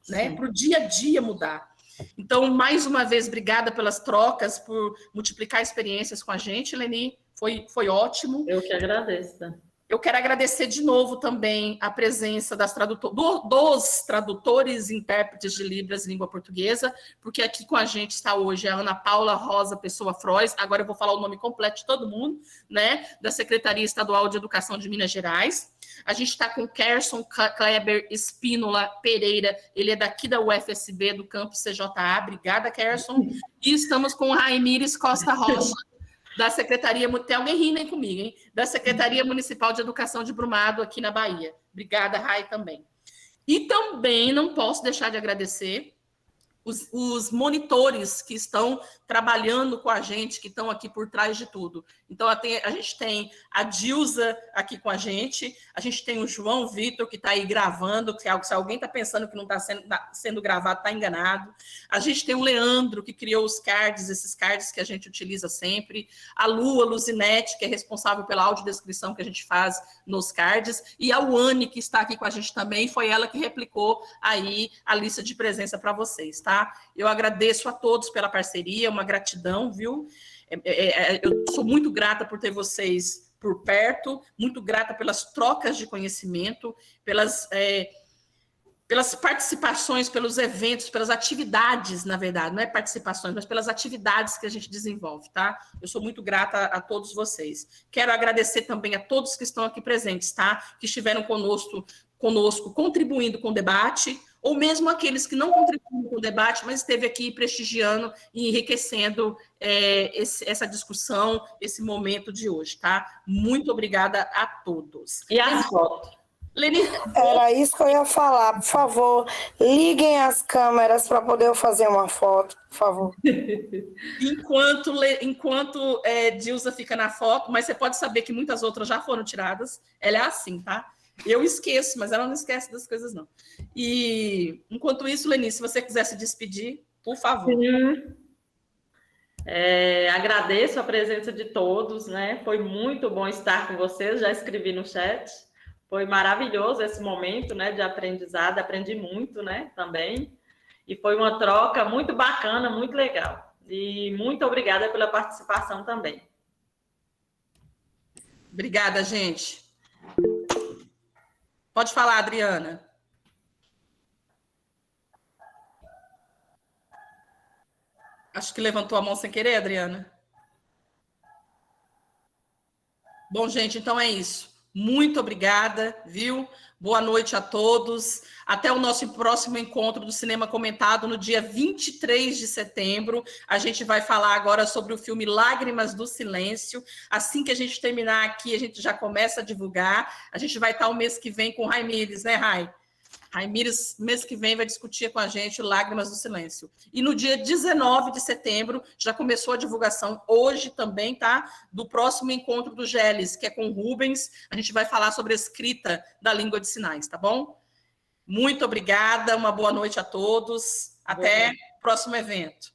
né? Para o dia a dia mudar. Então, mais uma vez, obrigada pelas trocas, por multiplicar experiências com a gente, Leni. Foi ótimo. Eu que agradeço. Eu quero agradecer de novo também a presença dos tradutores e intérpretes de Libras língua portuguesa, porque aqui com a gente está hoje a Ana Paula Rosa Pessoa Frois, agora eu vou falar o nome completo de todo mundo, né, da Secretaria Estadual de Educação de Minas Gerais. A gente está com Kerson Kleber Espínola Pereira, ele é daqui da UFSB, do campus CJA, obrigada, Kerson. E estamos com Raimires Costa Rocha, da Secretaria, tem alguém rindo aí comigo, hein? Da Secretaria Municipal de Educação de Brumado, aqui na Bahia. Obrigada, Rai, também. E também não posso deixar de agradecer os monitores que estão trabalhando com a gente, que estão aqui por trás de tudo. Então, a gente tem a Dilza aqui com a gente tem o João Vitor, que está aí gravando, se alguém está pensando que não está sendo gravado, está enganado. A gente tem o Leandro, que criou os cards, esses cards que a gente utiliza sempre. A Luzinete, que é responsável pela audiodescrição que a gente faz nos cards. E a Uane, que está aqui com a gente também, foi ela que replicou aí a lista de presença para vocês, tá? Eu agradeço a todos pela parceria, uma gratidão, viu? Eu sou muito grata por ter vocês por perto, muito grata pelas trocas de conhecimento, pelas participações, pelos eventos, pelas atividades, na verdade, não é participações, mas pelas atividades que a gente desenvolve, tá? Eu sou muito grata a todos vocês. Quero agradecer também a todos que estão aqui presentes, tá? Que estiveram conosco contribuindo com o debate, ou mesmo aqueles que não contribuíram com o debate, mas esteve aqui prestigiando e enriquecendo essa discussão, esse momento de hoje, tá? Muito obrigada a todos. E as fotos? Leni... Era isso que eu ia falar. Por favor, liguem as câmeras para poder eu fazer uma foto, por favor. Enquanto Dilza fica na foto, mas você pode saber que muitas outras já foram tiradas. Ela é assim, tá? Eu esqueço, mas ela não esquece das coisas, não. E, enquanto isso, Leni, se você quiser se despedir, por favor. Agradeço a presença de todos, né? Foi muito bom estar com vocês, já escrevi no chat. Foi maravilhoso esse momento, né, de aprendizado, aprendi muito, né, também. E foi uma troca muito bacana, muito legal. E muito obrigada pela participação também. Obrigada, gente. Pode falar, Adriana. Acho que levantou a mão sem querer, Adriana. Bom, gente, então é isso. Muito obrigada, viu? Boa noite a todos. Até o nosso próximo encontro do Cinema Comentado no dia 23 de setembro. A gente vai falar agora sobre o filme Lágrimas do Silêncio. Assim que a gente terminar aqui, a gente já começa a divulgar. A gente vai estar o mês que vem com Raimires, né, Rai? Raimires, mês que vem, vai discutir com a gente Lágrimas do Silêncio. E no dia 19 de setembro, já começou a divulgação, hoje também, tá? Do próximo encontro do Geles, que é com o Rubens. A gente vai falar sobre a escrita da língua de sinais, tá bom? Muito obrigada, uma boa noite a todos. Até o próximo evento.